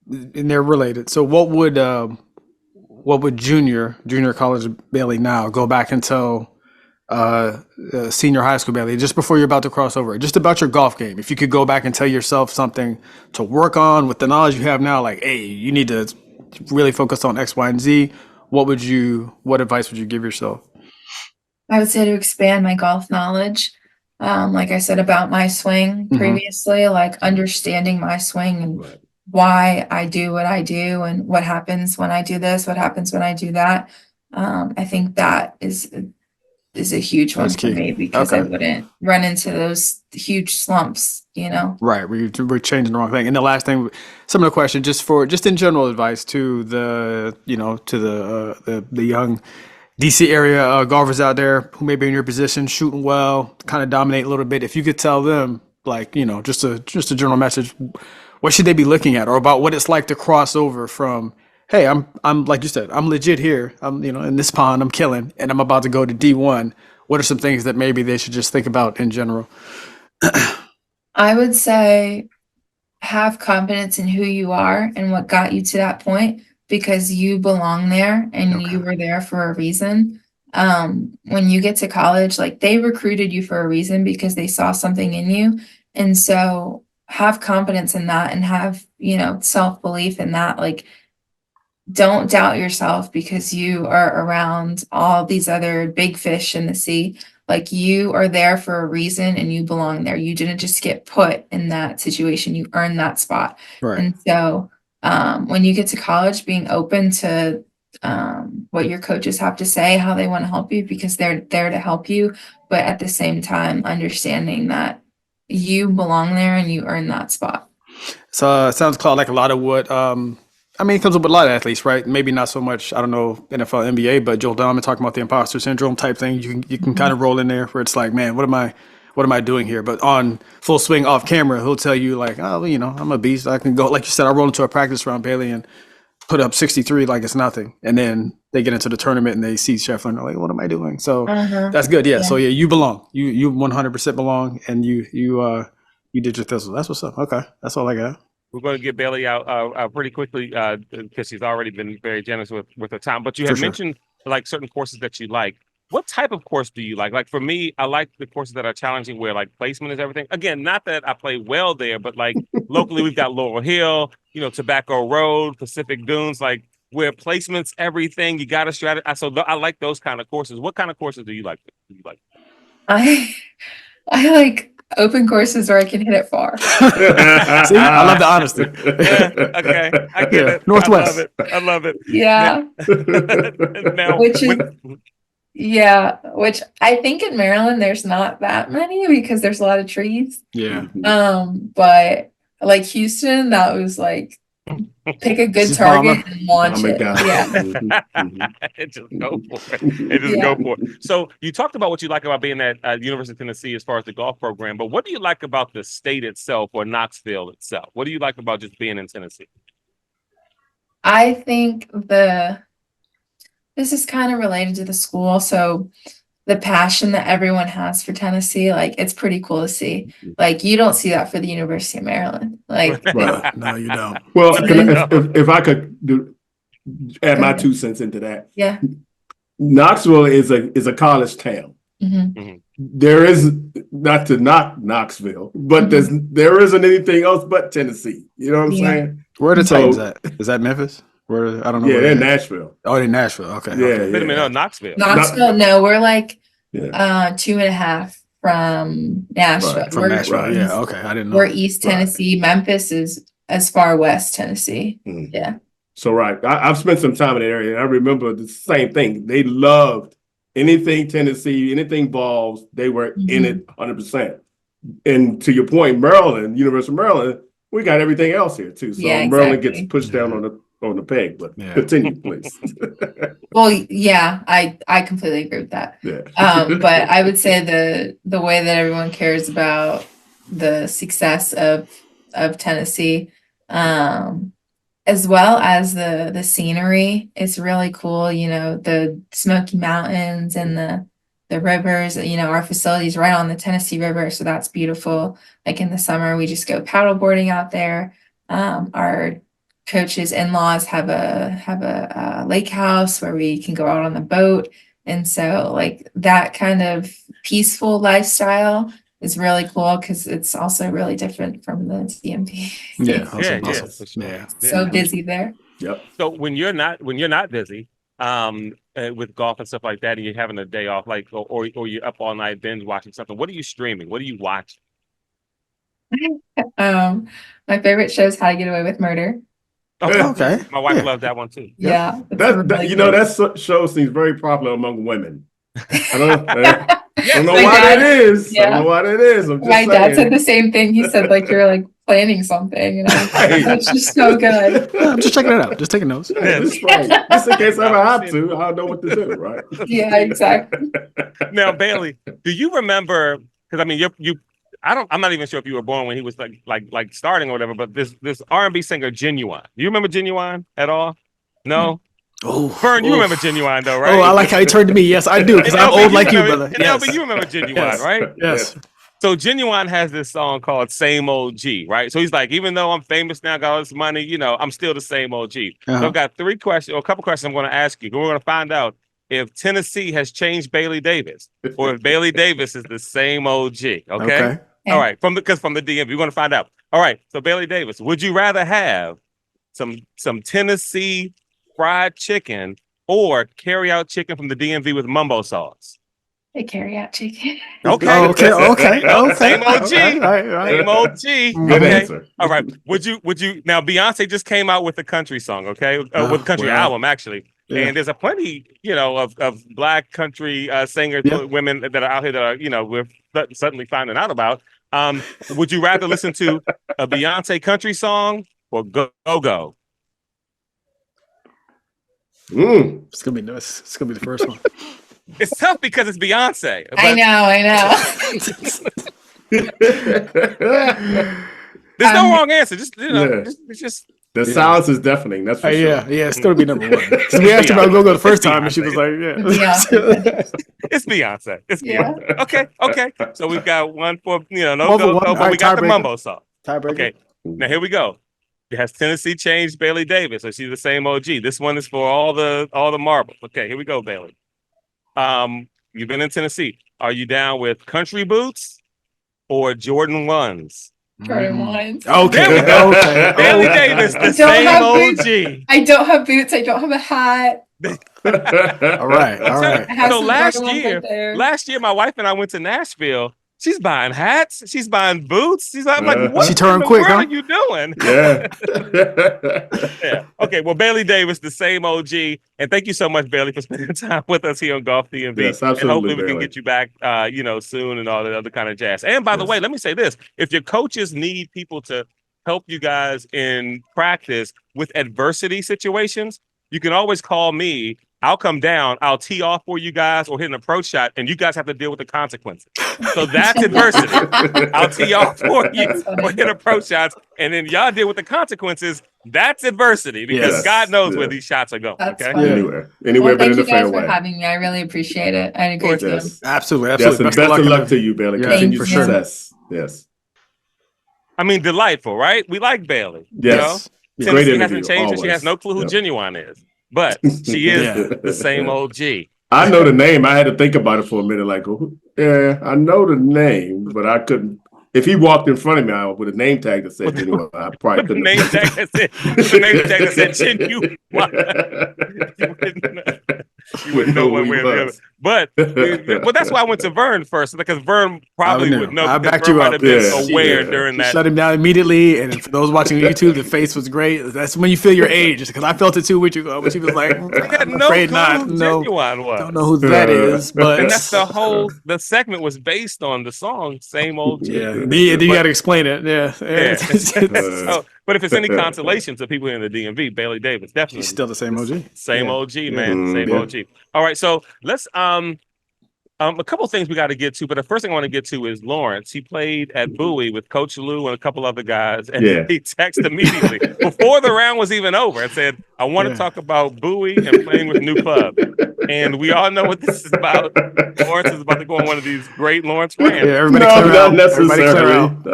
and they're related. So what would junior college Bailey now go back and tell senior high school Bailey just before you're about to cross over, just about your golf game? If you could go back and tell yourself something to work on with the knowledge you have now, like, hey, you need to really focus on X, Y, and Z. What advice would you give yourself? I would say to expand my golf knowledge. Like I said about my swing previously, like understanding my swing and why I do what I do and what happens when I do this, what happens when I do that. I think that is a huge one for me because I wouldn't run into those huge slumps, Right. We're changing the wrong thing. And the last thing, similar question, just in general advice to the young DC area golfers out there who may be in your position, shooting well, kind of dominate a little bit. If you could tell them, like, just a general message, what should they be looking at, or about what it's like to cross over from, hey, I'm like you said, I'm legit here. I'm, in this pond, I'm killing, and I'm about to go to D1. What are some things that maybe they should just think about in general? I would say have confidence in who you are and what got you to that point, because you belong there and you were there for a reason. When you get to college, like they recruited you for a reason because they saw something in you. And so have confidence in that and have, self-belief in that. Like, don't doubt yourself because you are around all these other big fish in the sea. Like you are there for a reason and you belong there. You didn't just get put in that situation. You earned that spot. Right. And so when you get to college, being open to what your coaches have to say, how they want to help you, because they're there to help you. But at the same time, understanding that you belong there and you earn that spot. So it sounds, Claude, like a lot of what it comes up with a lot of athletes, right? Maybe not so much, I don't know, NFL, NBA, but Joel Donovan talking about the imposter syndrome type thing. You can kind of roll in there where it's like, man, what am I doing here? But on full swing off camera, he'll tell you like, oh, I'm a beast. I can go, like you said, I roll into a practice round, Bailey, and put up 63 like it's nothing. And then they get into the tournament and they see Scheffler and they're like, what am I doing? So that's good. Yeah. So yeah, you belong. You 100% belong, and you did your thistle. That's what's up. Okay. That's all I got. We're going to get Bailey out pretty quickly because she's already been very generous with her time. But you had mentioned like certain courses that you like. what type of course do you like? Like for me, I like the courses that are challenging where like placement is everything. Again, not that I play well there, but like locally we've got Laurel Hill, Tobacco Road, Pacific Dunes, like where placement's everything. You got to strategize. So I like those kind of courses. What kind of courses do you like? I I like open courses where I can hit it far. See, I love the honesty. Yeah, okay, I get it. Northwest. I love it. Yeah. Now, which I think in Maryland there's not that many because there's a lot of trees. Yeah. But like Houston, that was like pick a good target and launch it. Yeah. Just go for it. Go for it. So you talked about what you like about being at University of Tennessee as far as the golf program, but what do you like about the state itself or Knoxville itself? What do you like about just being in Tennessee? I think this is kind of related to the school. So the passion that everyone has for Tennessee, like it's pretty cool to see. Like you don't see that for the University of Maryland. Like no, you don't. Well, if I could add my 2 cents into that. Yeah. Knoxville is a college town. There is, not to knock Knoxville, but there isn't anything else but Tennessee. You know what I'm saying? Where are the Titans at? Is that Memphis? Where I don't know. Yeah, they're in Nashville. Oh, they're in Nashville. Okay. Yeah. Okay. Wait a minute, no, Knoxville. No, we're like 2.5 from Nashville. Right, from Nashville. Yeah. Okay. I didn't know. We're East Tennessee. Memphis is as far west Tennessee. Yeah. So I've spent some time in the area, and I remember the same thing. They loved anything Tennessee, anything balls. They were in it 100%. And to your point, Maryland, University of Maryland, we got everything else here too. So Maryland gets pushed down on the peg. But continue, please. Well, yeah, I completely agree with that. Yeah. But I would say the way that everyone cares about the success of Tennessee, as well as the scenery, it's really cool. The Smoky Mountains and the rivers. Our facility is right on the Tennessee River, so that's beautiful. Like in the summer, we just go paddleboarding out there. Our coach's in-laws have a lake house where we can go out on the boat, and so like that kind of peaceful lifestyle is really cool because it's also really different from the DMV. Yeah. So busy there. Yep. So when you're not busy, with golf and stuff like that, and you're having a day off, like or you're up all night binge watching something, what are you streaming? What are you watching? My favorite show is How to Get Away with Murder. Okay. My wife loved that one too. Yeah. That show seems very popular among women. I don't know why that is. Yeah. I don't know why that is. My dad said the same thing. He said like you're like planning something, and it's just so good. I'm just checking it out. Just taking notes. Just in case I ever have to, I'll know what to do, right? Yeah, exactly. Now, Bailey, do you remember? Because I mean, I'm not even sure if you were born when he was like starting or whatever. But this R&B singer Genuine. Do you remember Genuine at all? No. Oh, Fern, you remember Genuine though, right? Oh, I like how he turned to me. Yes, I do, because I'm old like you, brother. Yes. But you remember Genuine, right? Yes. So Genuine has this song called Same Old G, right? So he's like, even though I'm famous now, got all this money, I'm still the same old G. So I've got 3 questions, or a couple questions I'm going to ask you. We're going to find out if Tennessee has changed Bailey Davis, or if Bailey Davis is the same old G. Okay? All right. From the DMV, we're going to find out. All right. So Bailey Davis, would you rather have some Tennessee fried chicken or carry out chicken from the DMV with mumbo sauce? They carry out chicken. Okay. Same OG. Same OG. Good answer. All right. Would you now Beyonce just came out with a country song, okay? With a country album, actually. Yeah. And there's a plenty, of black country singers, women that are out here that are, we're suddenly finding out about. Would you rather listen to a Beyonce country song or go? It's gonna be nice. It's gonna be the first one. It's tough because it's Beyonce. I know. There's no wrong answer. Just it's just the silence is deafening. That's for sure. Yeah, it's gonna be number one. We asked her about go the first time, and she was like, It's Beyonce. It's Beyonce. Okay. So we've got one for no go, but we got the mumbo sauce. Okay. Now here we go. Has Tennessee changed Bailey Davis, or she's the same OG? This one is for all the marbles. Okay, here we go, Bailey. you've been in Tennessee. Are you down with country boots or Jordan 1s? Jordan 1s. Okay. Bailey Davis, the same OG. I don't have boots. I don't have a hat. All right. So last year, my wife and I went to Nashville. She's buying hats. She's buying boots. She's like, what she turned quick, are you doing? Yeah. Yeah. Okay. Well, Bailey Davis, the same OG. And thank you so much, Bailey, for spending time with us here on Golf DMV. Yes, absolutely, and hopefully we Bailey. can get you back, soon and all that other kind of jazz. And by the way, let me say this. If your coaches need people to help you guys in practice with adversity situations, you can always call me. I'll come down, I'll tee off for you guys or hit an approach shot, and you guys have to deal with the consequences. So that's adversity. I'll tee off for you or hit approach shots, and then y'all deal with the consequences. That's adversity because God knows where these shots are going. That's okay. Funny. Anywhere but in the fairway. Thank you guys for having me. I really appreciate it. I had a great time. Absolutely. Yes, and best of luck to you, Bailey. Continue success. Yes. I mean, delightful, right? We like Bailey. Yes. You know? Tennessee hasn't changed her. She has no clue who Genuine is. But she is the same OG. I know the name. I had to think about it for a minute. Like, yeah, I know the name, but I couldn't. If he walked in front of me with a name tag that said Genuine, I probably couldn't. The name tag that said Genuine. You wouldn't know one way or the other. But that's why I went to Vern first, because Vern probably would know. I backed you up. Aware during that. Shut him down immediately. And for those watching YouTube, the face was great. That's when you feel your age, because I felt it 2 weeks ago. But she was like, I'm afraid not. No, don't know who that is. But and that's the segment was based on the song "Same Old." Yeah, you got to explain it. Yeah. But if it's any consolation to people in the DMV, Bailey Davis definitely he's still the same OG. Same OG, man. Same OG. All right, so let's a couple of things we got to get to, but the first thing I want to get to is Lawrence. He played at Bowie with Coach Lou and a couple other guys, and he texted immediately before the round was even over and said, "I want to talk about Bowie and playing with new club." And we all know what this is about. Lawrence is about to go on one of these great Lawrence rants. Yeah, everybody clear out.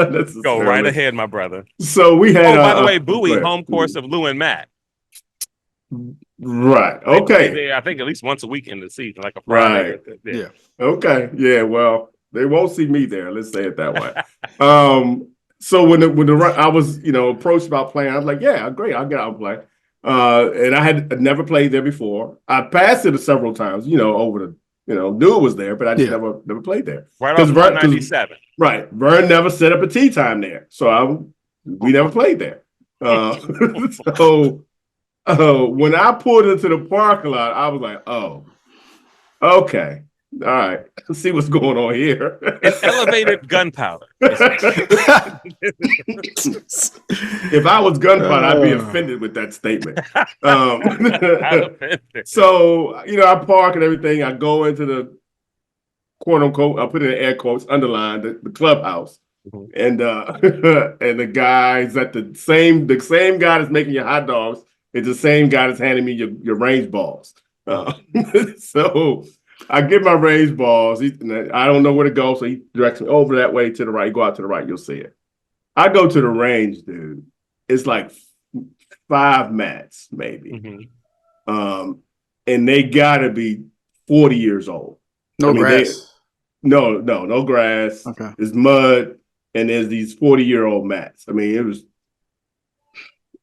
Go right ahead, my brother. So we had. By the way, Bowie, home course of Lou and Matt. Right. Okay. I think at least once a week in the season, like a Friday. Right. Yeah. Okay. Yeah. Well, they won't see me there. Let's say it that way. So when I was approached about playing, I was like, yeah, great, I'll get out and play. And I had never played there before. I passed it several times, over the knew it was there, but I just never played there. Right off 97. Right. Vern never set up a tee time there, so we never played there. So. When I pulled into the parking lot, I was like, oh, okay. All right. Let's see what's going on here. An elevated gunpowder. If I was gunpowder, I'd be offended with that statement. So, I park and everything. I go into the quote unquote, I put it in air quotes, underlined, the clubhouse. Mm-hmm. And the guy's at the same guy that's making your hot dogs. It's the same guy that's handing me your range balls. So I get my range balls. I don't know where to go, so he directs me over that way to the right. Go out to the right, you'll see it. I go to the range, dude. It's like 5 mats, maybe. Mm-hmm. And they gotta be 40 years old. No grass. No grass. Okay. There's mud, and there's these 40-year-old mats. I mean, it was.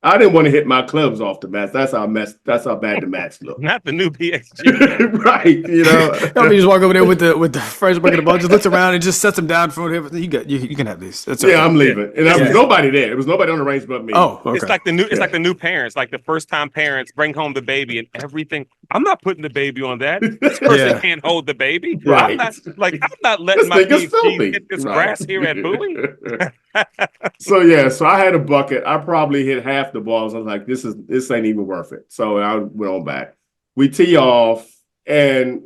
I didn't want to hit my clubs off the mats. That's how bad the mats look. Not the new PXG. Right, You just walk over there with the fresh bucket of balls, just looks around and just sets them down for him. You can have these. That's okay. I'm leaving. And there was nobody there. There was nobody on the range but me. Oh, okay. It's like the new parents, like the first time parents bring home the baby and everything. I'm not putting the baby on that. This person can't hold the baby. Right. I'm not letting my PXG hit this grass here at Bowie. So I had a bucket. I probably hit half the balls. I was like, this ain't even worth it. So I went on back. We tee off, and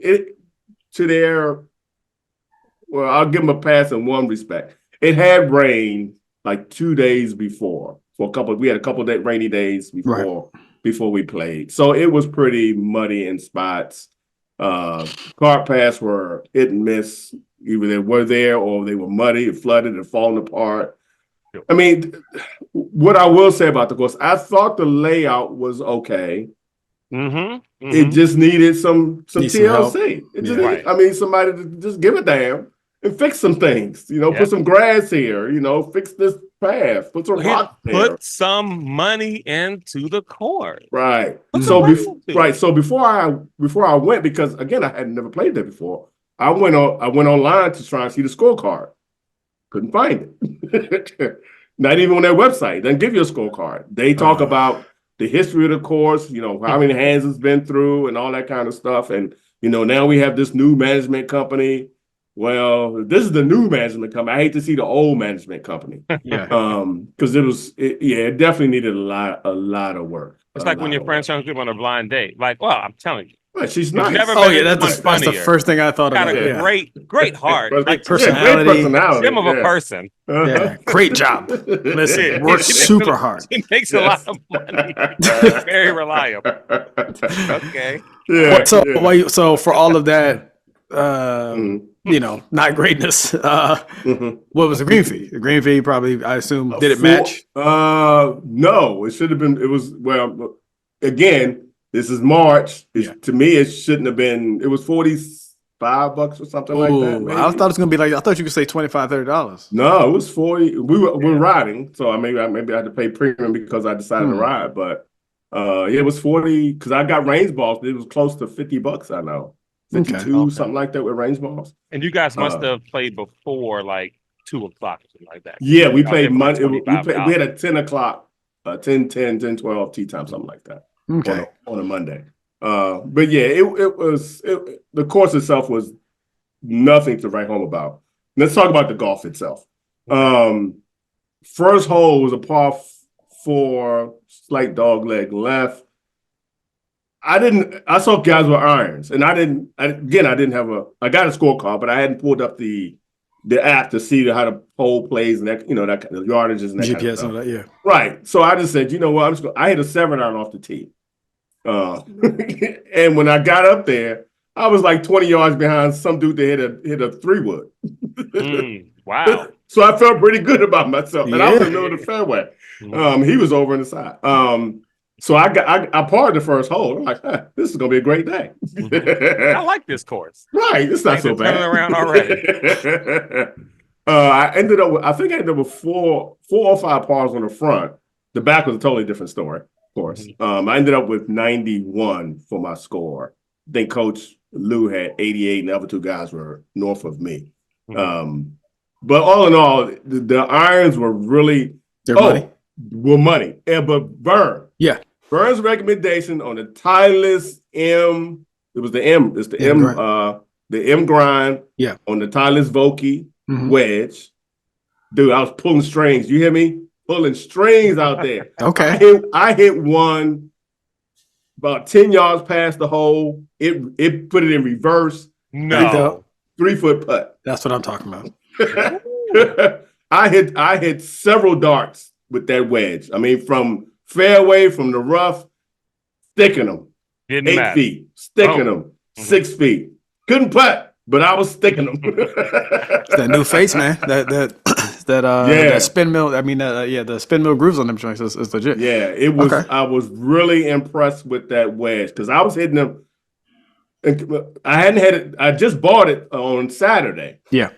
I'll give them a pass in one respect. It had rained like 2 days before. We had a couple of rainy days before we played. So it was pretty muddy in spots. Cart paths were hit and miss. Either they were there or they were muddy and flooded and falling apart. I mean, what I will say about the course, I thought the layout was okay. It just needed some TLC. It just Right. I mean, somebody to just give a damn and fix some things. You know, put some grass here. You know, fix this path. Put some rock there. Put some money into the court. Right. So So before I went, because again, I had never played there before. I went online to try and see the scorecard. Couldn't find it. Not even on their website. They don't give you a scorecard. They talk about the history of the course, you know, how many hands it's been through and all that kind of stuff. And, you know, now we have this new management company. Well, this is the new management company. I hate to see the old management company. Because it definitely needed a lot of work. It's like when your friends turn people on a blind date. Like, well, I'm telling you. Right, she's nice. That's the first thing I thought Got about. a great heart. Great personality. Great personality. Gem of a person. Great job. Listen, works super hard. He makes a lot of money. Very reliable. Okay. So for all of that, you know, not greatness. What was the green fee? The green fee probably, I assume, did it match? No, it should have been. It was again. This is March. To me, it shouldn't have been. It was $45 or something like that. Maybe. I thought it was gonna be like. I thought you could say $25, $30. No, it was 40. We're riding, so maybe I had to pay premium because I decided to ride. But it was 40 because I got range balls. It was close to $50. I know 52 something like that with range balls. And you guys must have played before like 2 o'clock or something like that. Yeah, we played Monday. We had a 10 o'clock, 10, 12 tea time, something like that. Okay. On a Monday. But yeah, it was the course itself was nothing to write home about. Let's talk about the golf itself. First hole was a par 4, slight dog leg left. I saw guys with irons, and I got a scorecard, but I hadn't pulled up the app to see how the hole plays and that, you know, that kind of yardages and that GPS kind of stuff. and all that, yeah. Right. So I just said, you know what, I hit a 7-iron off the tee. And when I got up there, I was like 20 yards behind some dude that hit a 3-wood. Wow. So I felt pretty good about myself. And I was in the middle of the fairway. He was over in the side. So I parred the first hole. I'm like, this is gonna be a great day. I like this course. Right. It's not so bad. Turning around already. I ended up with 4 or 5 pars on the front. The back was a totally different story, of course. I ended up with 91 for my score. I think Coach Lou had 88, and the other 2 guys were north of me. But all in all, the irons were really money. Yeah, but Vern. Yeah. Vern's recommendation on the Titleist M. It was the M. It's the the M grind. Yeah. On the Titleist Vokey wedge. Dude, I was pulling strings. You hear me? Pulling strings out there. Okay. I hit one about 10 yards past the hole. It put it in reverse. No. 3-foot putt. That's what I'm talking about. I hit several darts with that wedge. I mean, from fairway, from the rough, sticking them. 8 feet, sticking them. 6 feet. Couldn't putt, but I was sticking them. That new face, man. That spin mill. I mean, the spin mill grooves on them joints is legit. Yeah, it was. Okay. I was really impressed with that wedge because I was hitting them. I hadn't had it. I just bought it on Saturday. Yeah.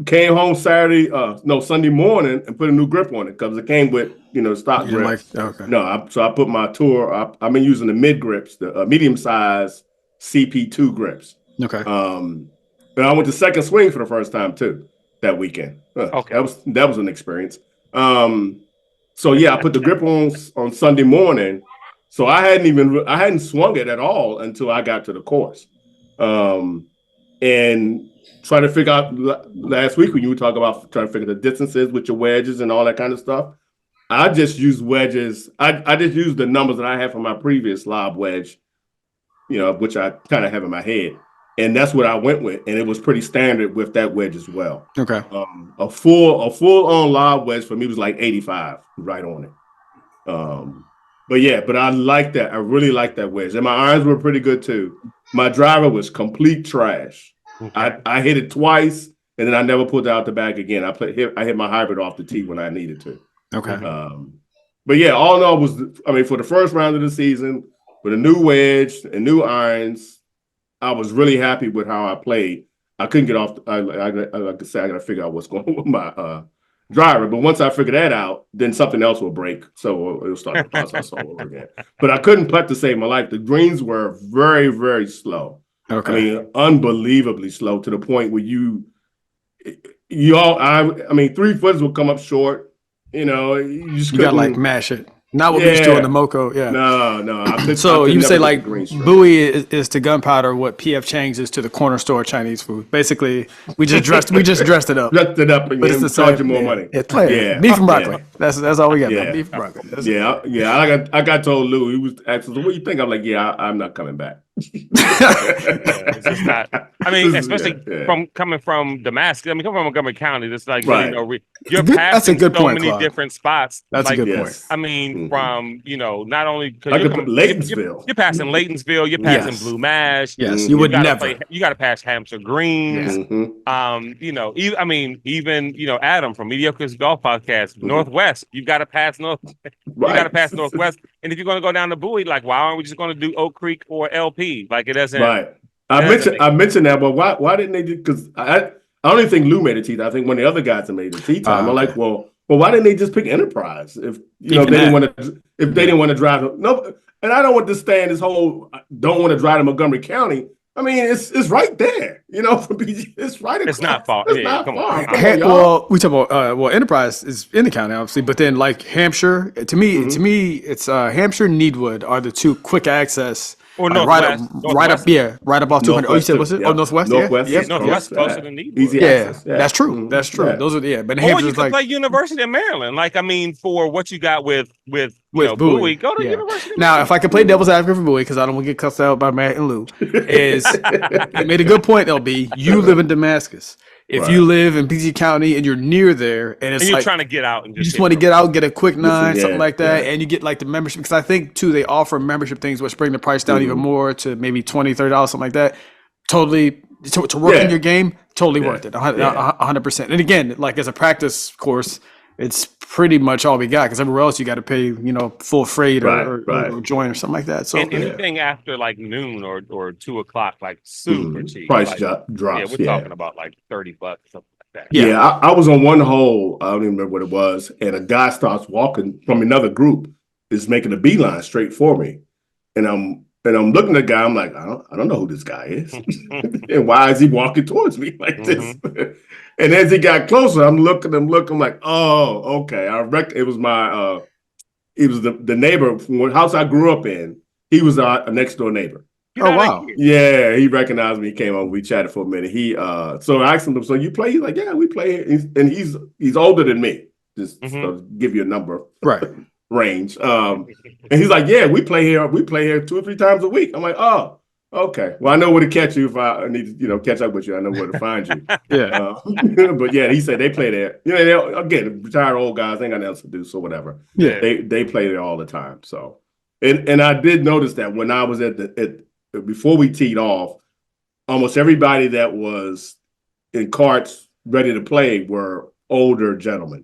Came home Sunday morning and put a new grip on it because it came with stock grip. So I put my tour. I've been using the mid grips, the medium size CP2 grips. Okay. And I went to second swing for the first time too that weekend. Okay. That was an experience. So yeah, I put the grip on Sunday morning. So I hadn't swung it at all until I got to the course. And trying to figure out last week when you were talking about trying to figure the distances with your wedges and all that kind of stuff. I just use wedges. I just use the numbers that I had from my previous lob wedge, which I kind of have in my head. And that's what I went with. And it was pretty standard with that wedge as well. Okay. A full on lob wedge for me was like 85, right on it. But I like that. I really like that wedge. And my irons were pretty good too. My driver was complete trash. Okay. I hit it twice, and then I never pulled it out the bag again. I hit my hybrid off the tee when I needed to. Okay. But yeah, all in all for the first round of the season, with a new wedge and new irons. I was really happy with how I played. I couldn't get off. Like I said, I got to figure out what's going on with my driver. But once I figure that out, then something else will break. So it'll start the process all over again. But I couldn't putt to save my life. The greens were very, very slow. Okay. I mean, unbelievably slow to the point where I mean, 3 footers will come up short. You know, you just you got to like mash it. Not what we used to do on the Moco, yeah. No. So you say like Bowie is to gunpowder what PF Chang's is to the corner store Chinese food. Basically, we just dressed it up. Dressed it up and but it's the charge you same, more money. Yeah, beef and broccoli. That's all we got. Beef and broccoli. I got told Lou, he was asking, so what do you think? I'm like, I'm not coming back. It's just not. I mean, especially coming from Damascus. I mean, coming from Montgomery County, it's like you're passing so many different spots. That's like, a good point. I mean, from not only because Laytonsville, you're passing Laytonsville, you're passing Blue Mash. Yes, you would never. You got to pass Hampshire Greens. Even Adam from Mediocre's Golf Podcast, Northwest. You got to pass North. You got to pass Northwest. And if you're going to go down to Bowie, like, why aren't we just going to do Oak Creek or LP? Like, it doesn't. Right. I mentioned that, but why didn't they do? Because I don't even think Lou made a tee time. I think one of the other guys that made a tee time. I'm like, well, why didn't they just pick Enterprise if they didn't want to drive? No, and I don't want to stand this whole don't want to drive to Montgomery County. I mean, it's right there, from BG. It's right across. It's not far. It's not far. Well, we talk about Enterprise is in the county, obviously, but then like Hampshire, to me, it's Hampshire, Needwood are the two quick access. Or Northwest. Right up off 200. Oh, you said what's it? Yep. Oh, Northwest. Northwest. Yeah. Northwest closer than Needwood. Easy access. Yeah, that's true. Mm-hmm. That's true. Those are But or Hampshire's you could play University of Maryland. Like, I mean, for what you got with Bowie, go to University. Now, if I could play devil's advocate for Bowie, because I don't want to get cussed out by Matt and Lou, is you made a good point, LB. You live in Damascus. If you live in PG County and you're near there, and you're trying to get out, and you just want to get out, get a quick 9, something like that, and you get like the membership. Because I think too, they offer membership things which bring the price down even more to maybe $20, $30, something like that. Totally to work in your game, totally worth it, 100%. And again, like as a practice course, it's pretty much all we got because everywhere else you got to pay, full freight or join or something like that. So and anything after like noon or 2:00, like super cheap. Price drops. Yeah, we're talking about like $30, something like that. Yeah, I was on one hole. I don't even remember what it was, and a guy starts walking from another group, is making a beeline straight for me, and I'm looking at the guy. I'm like, I don't know who this guy is, and why is he walking towards me like this? And as he got closer, I'm looking. I'm like, oh, okay. I reckon it was my, it was the neighbor from the house I grew up in. He was our next door neighbor. Oh wow! Yeah, he recognized me. He came over. We chatted for a minute. So I asked him, so you play? He's like, yeah, we play. And he's older than me. Just to give you a number, range. And he's like, yeah, we play here. We play here 2 or 3 times a week. I'm like, oh. Okay. Well, I know where to catch you if I need to, catch up with you. I know where to find you. But yeah, he said they play there. Again, retired old guys ain't got nothing else to do, so whatever. Yeah, they play there all the time. So, and I did notice that when I was before we teed off, almost everybody that was in carts ready to play were older gentlemen.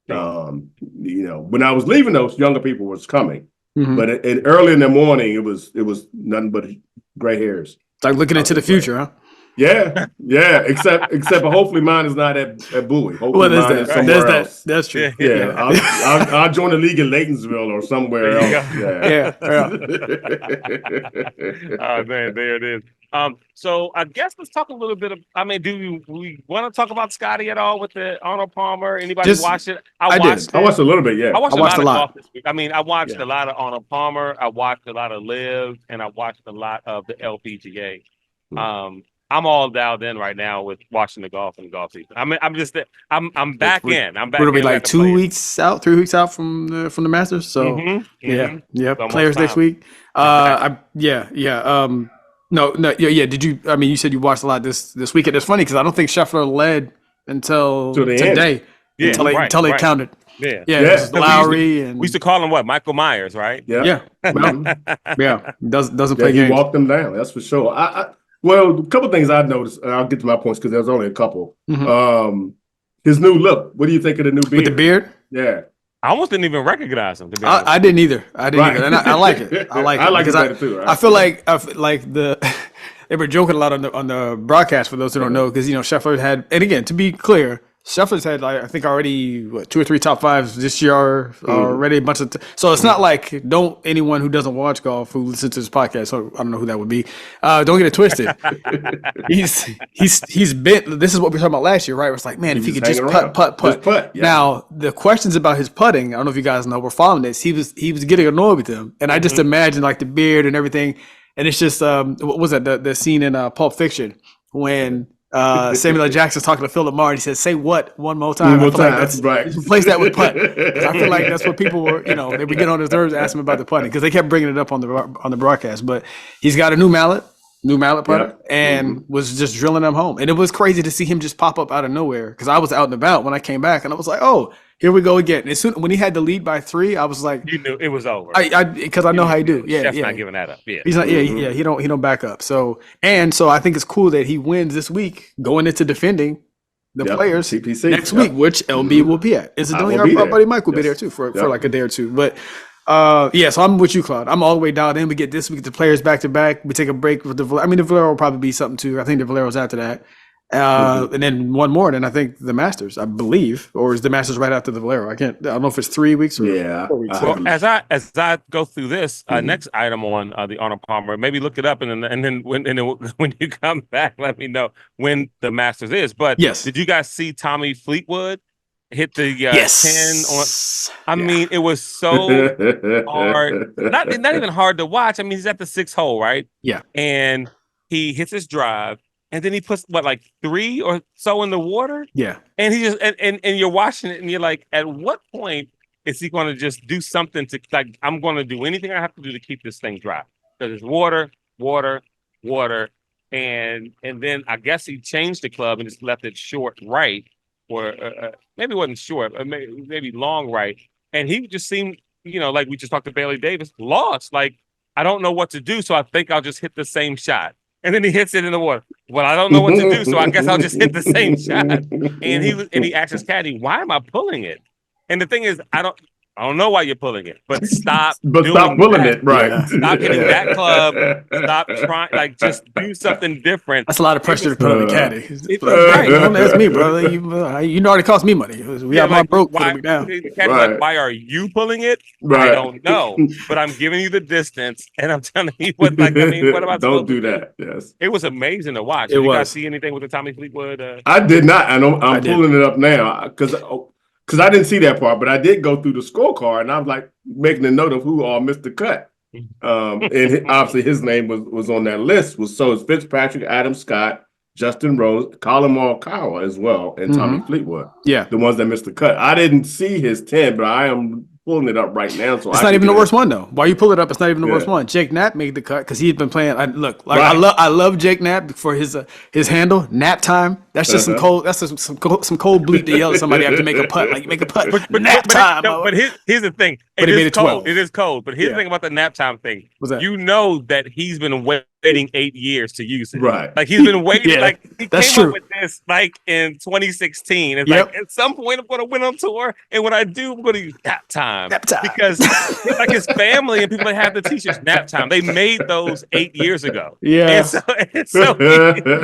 When I was leaving, those younger people was coming. But early in the morning, it was nothing but gray hairs. It's like looking into the future, huh? Yeah. Except hopefully mine is not at Bowie. Hopefully mine is somewhere else. That's true. Yeah. I'll join the league in Laytonsville or somewhere else. Yeah. Oh man, there it is. So I guess let's talk a little bit do we want to talk about Scotty at all with the Arnold Palmer? Anybody watch it? I watched a little bit, yeah. I watched a lot of golf this week. I watched a lot of Arnold Palmer, I watched a lot of Liv, and I watched a lot of the LPGA. I'm all dialed in right now with watching the golf and the golf season. I'm back in. I'm back. It'll be like 2 weeks out, 3 weeks out from the Masters. So players next week. No. Did you? You said you watched a lot this weekend. It's funny because I don't think Scheffler led until today. Until they counted. Yeah. Lowry and we used to call him what? Michael Myers, right? Yeah. Doesn't play games. He walked them down. That's for sure. Well, a couple of things I've noticed, and I'll get to my points because there's only a couple. His new look. What do you think of the new beard? With the beard? Yeah. I almost didn't even recognize him. To be honest, I didn't either. And I like it. I like it because it too. Right? I feel like they were joking a lot on the broadcast for those who don't know, because Scheffler had, and again, to be clear, Scheffler's had I think already 2 or 3 top 5s this year already, a bunch of so it's not like, don't anyone who doesn't watch golf who listens to this podcast, so I don't know who that would be, don't get it twisted. he's been, this is what we were talking about last year, right? It's like, man, if he could just putt. Yeah. Now the questions about his putting, I don't know if you guys know, we're following this. He was getting annoyed with him, and I just imagine like the beard and everything, and it's just what was that the scene in Pulp Fiction when Samuel L. Jackson's talking to Philip Marr, and he says, "Say what one more time." One more time. That's right. Replace that with putt. I feel like that's what people were, they would get on his nerves, asking him about the putting, because they kept bringing it up on the broadcast. But he's got a new mallet putter, and was just drilling them home. And it was crazy to see him just pop up out of nowhere, because I was out and about when I came back, and I was like, "Oh, here we go again." And as soon when he had the lead by 3, I was like, "You knew it was over." Because I know how he do. Yeah, Chef's not giving that up. Yeah, he's not. Yeah. He don't back up. So I think it's cool that he wins this week, going into defending the players CPC next week, which LB will be at. Incidentally, our buddy Mike will be there too for like a day or two. But so I'm with you, Claude. I'm all the way dialed in. We get this week the players back to back. We take a break with the Valero will probably be something too. I think the Valero's after that. And then one more, and then I think the Masters, I believe, or is the Masters right after the Valero? I don't know if it's 3 weeks or 4 weeks. Well, as I go through this next item on the Arnold Palmer, maybe look it up, and then when you come back, let me know when the Masters is. But did you guys see Tommy Fleetwood hit the 10 on? I mean, it was so hard, not even hard to watch. I mean, he's at the 6th hole, right? Yeah, and he hits his drive. And then he puts like 3 or so in the water. Yeah. And he just and you're watching it and you're like, at what point is he going to just do something to, like, I'm going to do anything I have to do to keep this thing dry? Because it's water. And then I guess he changed the club and just left it short right, or maybe it wasn't short, maybe long right. And he just seemed, like we just talked to Bailey Davis, lost. Like, I don't know what to do, so I think I'll just hit the same shot. And then he hits it in the water. Well, I don't know what to do, so I guess I'll just hit the same shot. And he asks his caddy, "Why am I pulling it?" And the thing is, I don't know why you're pulling it, but stop. Stop pulling it, right? Yeah. Stop hitting that club. Stop trying. Like, just do something different. That's a lot of pressure to put on the caddy. Right? Don't ask me, brother. You know it cost me money. We have my broke putting me down. The caddy's like, "Why are you pulling it?" Right. I don't know, but I'm giving you the distance, and I'm telling you what. Like, I mean, what about? Don't do that. Yes. It was amazing to watch. Did you guys see anything with the Tommy Fleetwood? I did not. I'm pulling it up now because I didn't see that part, but I did go through the scorecard, and I was like making a note of who all missed the cut. And obviously his name was on that list. So it's Fitzpatrick, Adam Scott, Justin Rose, Colin Morikawa as well, and Tommy Fleetwood. Yeah, the ones that missed the cut. I didn't see his 10, but I am pulling it up right now. So it's not even the worst one though. While you pull it up, it's not even the worst one. Jake Knapp made the cut because he's been playing. I love Jake Knapp for his handle, nap time. That's just some cold. That's just some cold bleep to yell at somebody after make a putt. Like, make a putt. But nap time. But here's the thing. It is cold. It is cold. But here's the thing about the nap time thing. What's that? You know that he's been waiting 8 years to use it. Right. Like, he's been waiting. Like, he that's came true. up with this like in 2016. It's like, at some point I'm going to win on tour, and when I do, I'm going to use nap time. Nap time. Because like his family and people that have the t-shirts nap time, they made those 8 years ago. Yeah. And so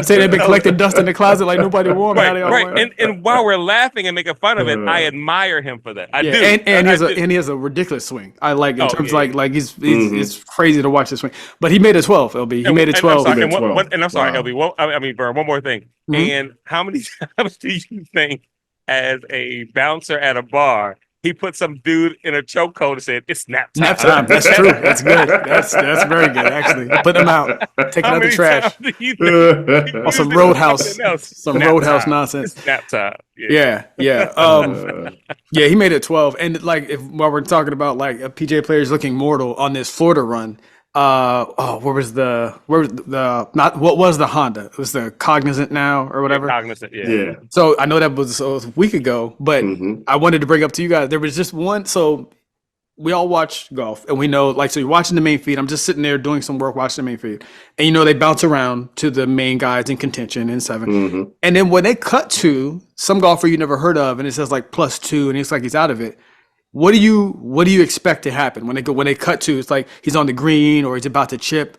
say they've been collecting dust in the closet like nobody wore them. Right. And while we're laughing and making fun of it, I admire him for that. I do. And he has a ridiculous swing. I like in terms like he's it's crazy to watch this swing. But he made a 12, LB. He made a 12. I'm sorry, LB. Well, I mean, Vern, one more thing. And how many times do you think, as a bouncer at a bar, he put some dude in a chokehold and said, "It's nap time." Nap time. That's true. That's good. That's very good, actually. Put them out. Take out the trash. On some Roadhouse. Some Roadhouse nonsense. It's nap time. Yeah. He made it 12. And like, while we're talking about like PGA players looking mortal on this Florida run, what was the Honda? It was the Cognizant now or whatever. Cognizant, yeah. So I know that was a week ago, but I wanted to bring up to you guys. There was just one. So we all watch golf, and we know, like, so you're watching the main feed. I'm just sitting there doing some work, watching the main feed, and they bounce around to the main guys in contention in 7. And then when they cut to some golfer you never heard of, and it says like +2, and it's like he's out of it. what do you expect to happen when they cut to, it's like he's on the green or he's about to chip?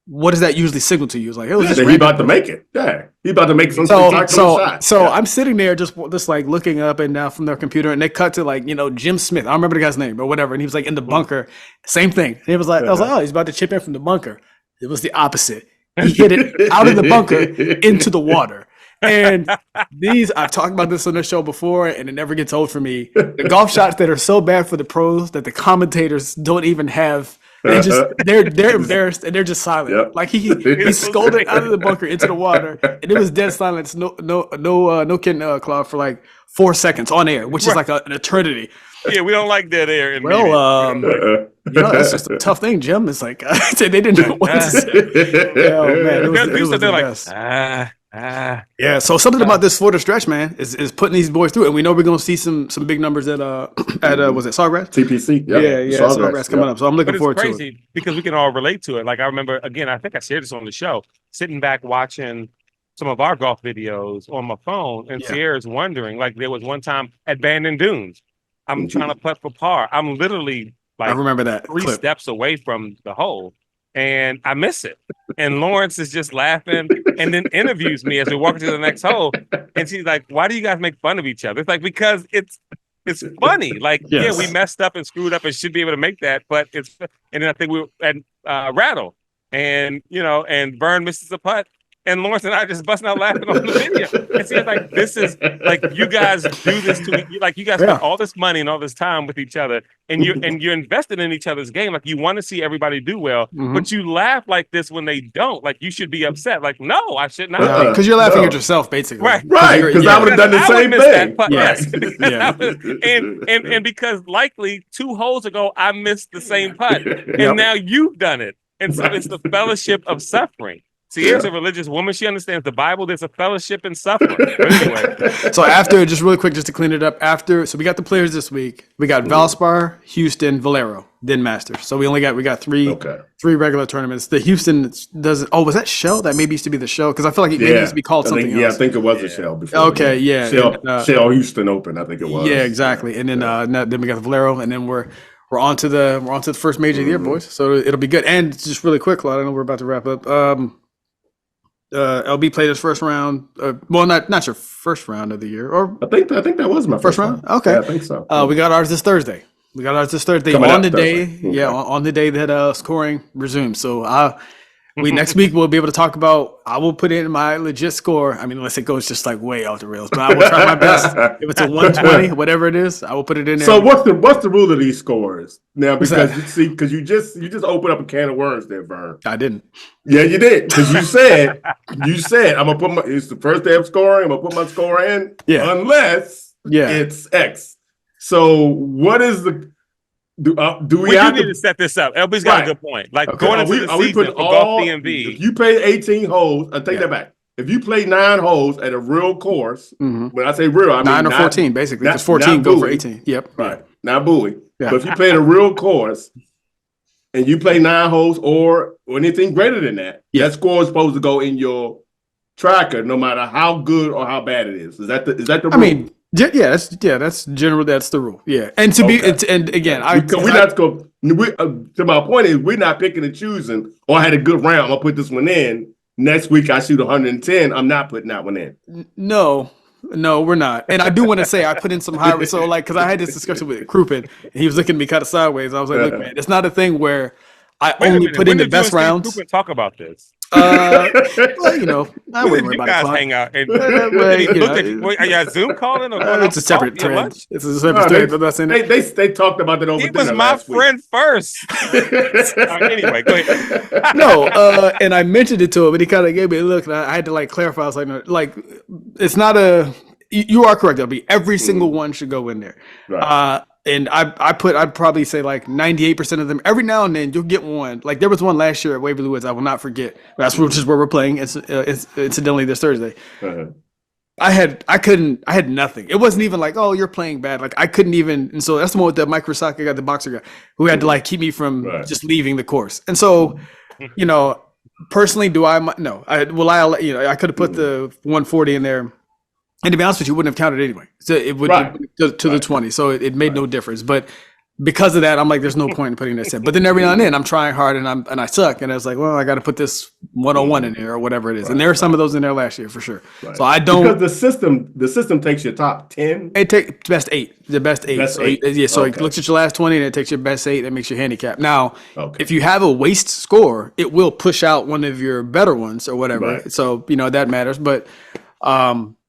What does that usually signal to you? It's like, oh, he's about to make it. Yeah, he's about to make some shot. So I'm sitting there just like looking up and down from their computer, and they cut to like, Jim Smith. I don't remember the guy's name or whatever, and he was like in the bunker. Same thing. And it was like, I was like, oh, he's about to chip in from the bunker. It was the opposite. He hit it out of the bunker into the water. And I've talked about this on the show before, and it never gets old for me. The golf shots that are so bad for the pros that the commentators don't even have. They're embarrassed and they're just silent. Yep. Like he scolded out of the bunker into the water, and it was dead silence. No kidding, Claude, for like 4 seconds on air, which is like an eternity. Yeah, we don't like dead air. That's just a tough thing, Jim. It's like they didn't know what to say. Oh man, it was the best. Yeah, so something about this Florida stretch, man, is putting these boys through, and we know we're gonna see some big numbers at was it Sawgrass? TPC, Sawgrass coming up. So I'm looking forward to it. It's crazy because we can all relate to it. Like I remember, again, I think I shared this on the show, sitting back watching some of our golf videos on my phone, and Sierra's wondering, like there was one time at Bandon Dunes, I'm trying to putt for par. I'm literally like I remember that 3 steps away from the hole. And I miss it. And Lawrence is just laughing and then interviews me as we walk to the next hole. And she's like, why do you guys make fun of each other? It's like, because it's funny. Like, yeah, we messed up and screwed up and should be able to make that. But and then I think we were at Rattle. And, and Vern misses a putt. And Lawrence and I just busting out laughing on the video. And she's like, this is like, you guys do this to me. Like, you guys spend all this money and all this time with each other, and you're invested in each other's game. Like, you want to see everybody do well, but you laugh like this when they don't. Like, you should be upset. Like, no, I should not. Because you're laughing at yourself, basically. Right. Because I would have done the same thing. Yes. And because likely 2 holes ago, I missed the same putt. And now you've done it. And so it's the fellowship of suffering. Sierra's a religious woman. She understands the Bible. There's a fellowship in suffering. But anyway. So after, just really quick, just to clean it up, so we got the players this week. We got Valspar, Houston, Valero, then Masters. So we got three regular tournaments. The Houston doesn't. Oh, was that Shell? That maybe used to be the Shell, because I feel like it maybe used to be called something else. Yeah, I think it was a Shell before. Okay, yeah. Shell Houston Open, I think it was. Yeah, exactly. And then then we got the Valero, and then we're on to the first major of the year, boys. So it'll be good. And just really quick, Claude, I know we're about to wrap up. LB played his first round. Well, not your first round of the year, or I think that was my first round. Okay, yeah, I think so. We got ours this Thursday. On the day that scoring resumes. So next week we'll be able to talk about. I will put in my legit score. I mean, unless it goes just like way off the rails, but I will try my best. If it's a 120, whatever it is, I will put it in there. So what's the rule of these scores now? Because you just opened up a can of worms there, Vern. I didn't. Yeah, you did, because you said I'm gonna put it's the first day of scoring. I'm gonna put my score in, unless it's X. So what is the do we have need to set this up? LB's got a good point. Like going into the season for Golf DMV. If you play 18 holes, I take that back. If you play 9 holes at a real course, when I say real, I mean 9 or 14, basically. Because 14 go for 18. Yep. Right. Not Bowie. Yeah. But if you play at a real course and you play 9 holes or anything greater than that, that score is supposed to go in your tracker, no matter how good or how bad it is. Is that the rule? I mean, that's generally that's the rule. Yeah, and to be and again, to my point is we're not picking and choosing. Oh, I had a good round. I'll put this one in. Next week I shoot 110. I'm not putting that one in. No, we're not. And I do want to say I put in some high. So because I had this discussion with Crouppen, and he was looking at me kind of sideways. I was like, look, man, it's not a thing where I only put in the best rounds. Crouppen talk about this. Well, I wouldn't worry about it. You guys hang out. And, are you Zoom calling? Or it's a separate trend. It's a separate trend. I'm not saying they talked about that over dinner. He was my friend first. Anyway, go ahead. No, and I mentioned it to him, and he kind of gave me a look, and I had to clarify. I was like, it's not a. You are correct. Every single one should go in there. Right. And I'd probably say 98% of them. Every now and then you'll get one. Like there was one last year at Waverly Woods. I will not forget. That's which is where we're playing. It's incidentally this Thursday. Uh-huh. I had nothing. It wasn't even like, oh, you're playing bad. Like I couldn't even. And so that's the one with the Mike Rosaka guy, the boxer guy, who had to keep me from just leaving the course. And so, personally, do I? No. I could have put the 140 in there. And to be honest with you, it wouldn't have counted anyway. So it would to the 20. So it made no difference. But because of that, I'm like, there's no point in putting this in. But then every now and then I'm trying hard and I suck. And I was like, well, I got to put this 101 in there or whatever it is. And there are some of those in there last year for sure. Right. So I don't, because the system takes your top 10. It takes best 8, the best 8. Best so 8. So it looks at your last 20 and it takes your best 8. That makes your handicap. Now, if you have a waste score, it will push out one of your better ones or whatever. Right. So, that matters. But,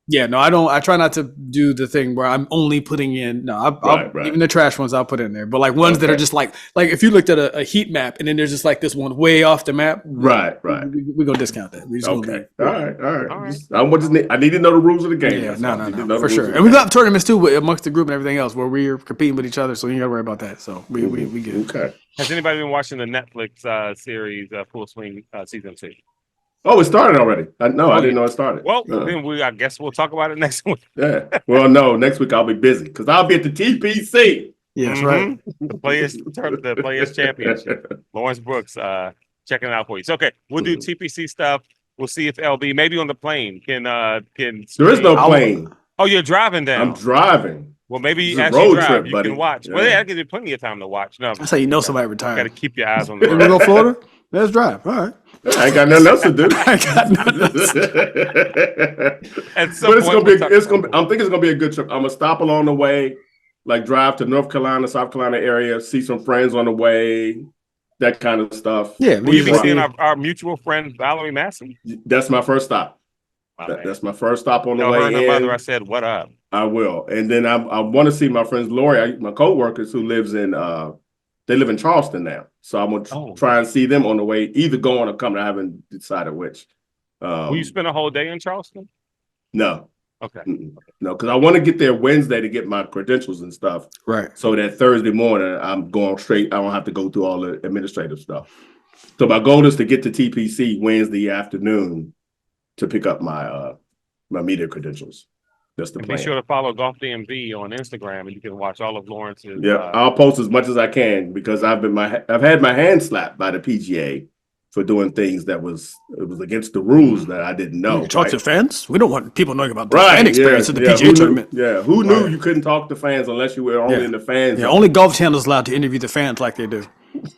yeah, no, I don't. I try not to do the thing where I'm only putting in. No, even the trash ones I'll put in there. But like ones that are just like if you looked at a heat map and then there's just like this one way off the map. Right. We're gonna discount that. We're just okay. All right. I need to know the rules of the game. Yeah, no, for sure. And we got tournaments too amongst the group and everything else where we're competing with each other. So you ain't gotta worry about that. So we good. Okay. Has anybody been watching the Netflix series Full Swing season 2? Oh, it started already. I didn't know it started. Well, then I guess we'll talk about it next week. Yeah. Well, no, next week I'll be busy because I'll be at the TPC. Yeah, that's right. The Players Championship. Lawrence Brooks checking it out for you. So, okay, we'll do TPC stuff. We'll see if LB maybe on the plane can. There is no plane. Oh, you're driving down. I'm driving. Well, maybe as you drive, trip, you buddy. can watch. Yeah. Well, yeah, that gives you plenty of time to watch. No, that's how you know somebody retired. Got to keep your eyes on the road. We go to Florida? Let's drive. All right. I ain't got nothing else to do. I got nothing else. But I'm thinking it's gonna be a good trip. I'm gonna stop along the way, like drive to North Carolina, South Carolina area, see some friends on the way, that kind of stuff. Yeah. Will you be seeing our mutual friend Valerie Massey? That's my first stop. That's my first stop on the way in. Her mother, I said, "What up?" I will, and then I want to see my friends Lori, my co-workers who lives in. They live in Charleston now, so I'm gonna try and see them on the way, either going or coming. I haven't decided which. Will you spend a whole day in Charleston? No. Okay. No, because I want to get there Wednesday to get my credentials and stuff. Right. So that Thursday morning, I'm going straight. I don't have to go through all the administrative stuff. So my goal is to get to TPC Wednesday afternoon to pick up my my media credentials. That's the plan. Be sure to follow Golf DMV on Instagram, and you can watch all of Lawrence's. Yeah, I'll post as much as I can because I've had my hand slapped by the PGA for doing things that was against the rules that I didn't know. Talk to fans? We don't want people knowing about the fan experience at the PGA tournament. Who knew you couldn't talk to fans unless you were only in the fans? Yeah, only Golf Channel is allowed to interview the fans like they do.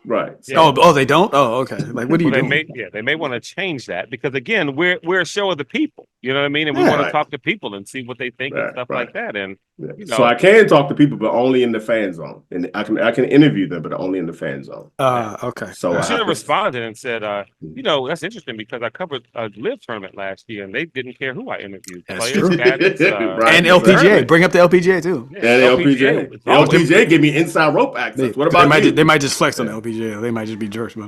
Right. Yeah. Oh, they don't? Oh, okay. Like, what do you do? They may want to change that because again, we're a show of the people. You know what I mean? And we want to talk to people and see what they think and stuff like that. And so I can talk to people, but only in the fan zone. And I can interview them, but only in the fan zone. Okay. So I should have responded and said, that's interesting because I covered a live tournament last year and they didn't care who I interviewed. That's true. And LPGA. Bring up the LPGA too. Yeah, and LPGA gave me inside rope access. What about you? They might just flex on the LPGA. They might just be jerks, but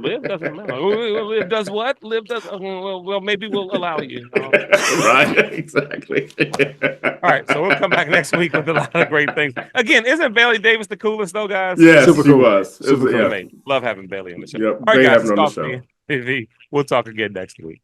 Live doesn't matter. Live does what? Live does. Well, maybe we'll allow you. Right. Exactly. All right. So we'll come back next week with a lot of great things. Again, isn't Bailey Davis the coolest though, guys? Yeah, super cool. Was. Super cool. Love having Bailey on the show. Yep, all right, guys. On the show. We'll talk again next week.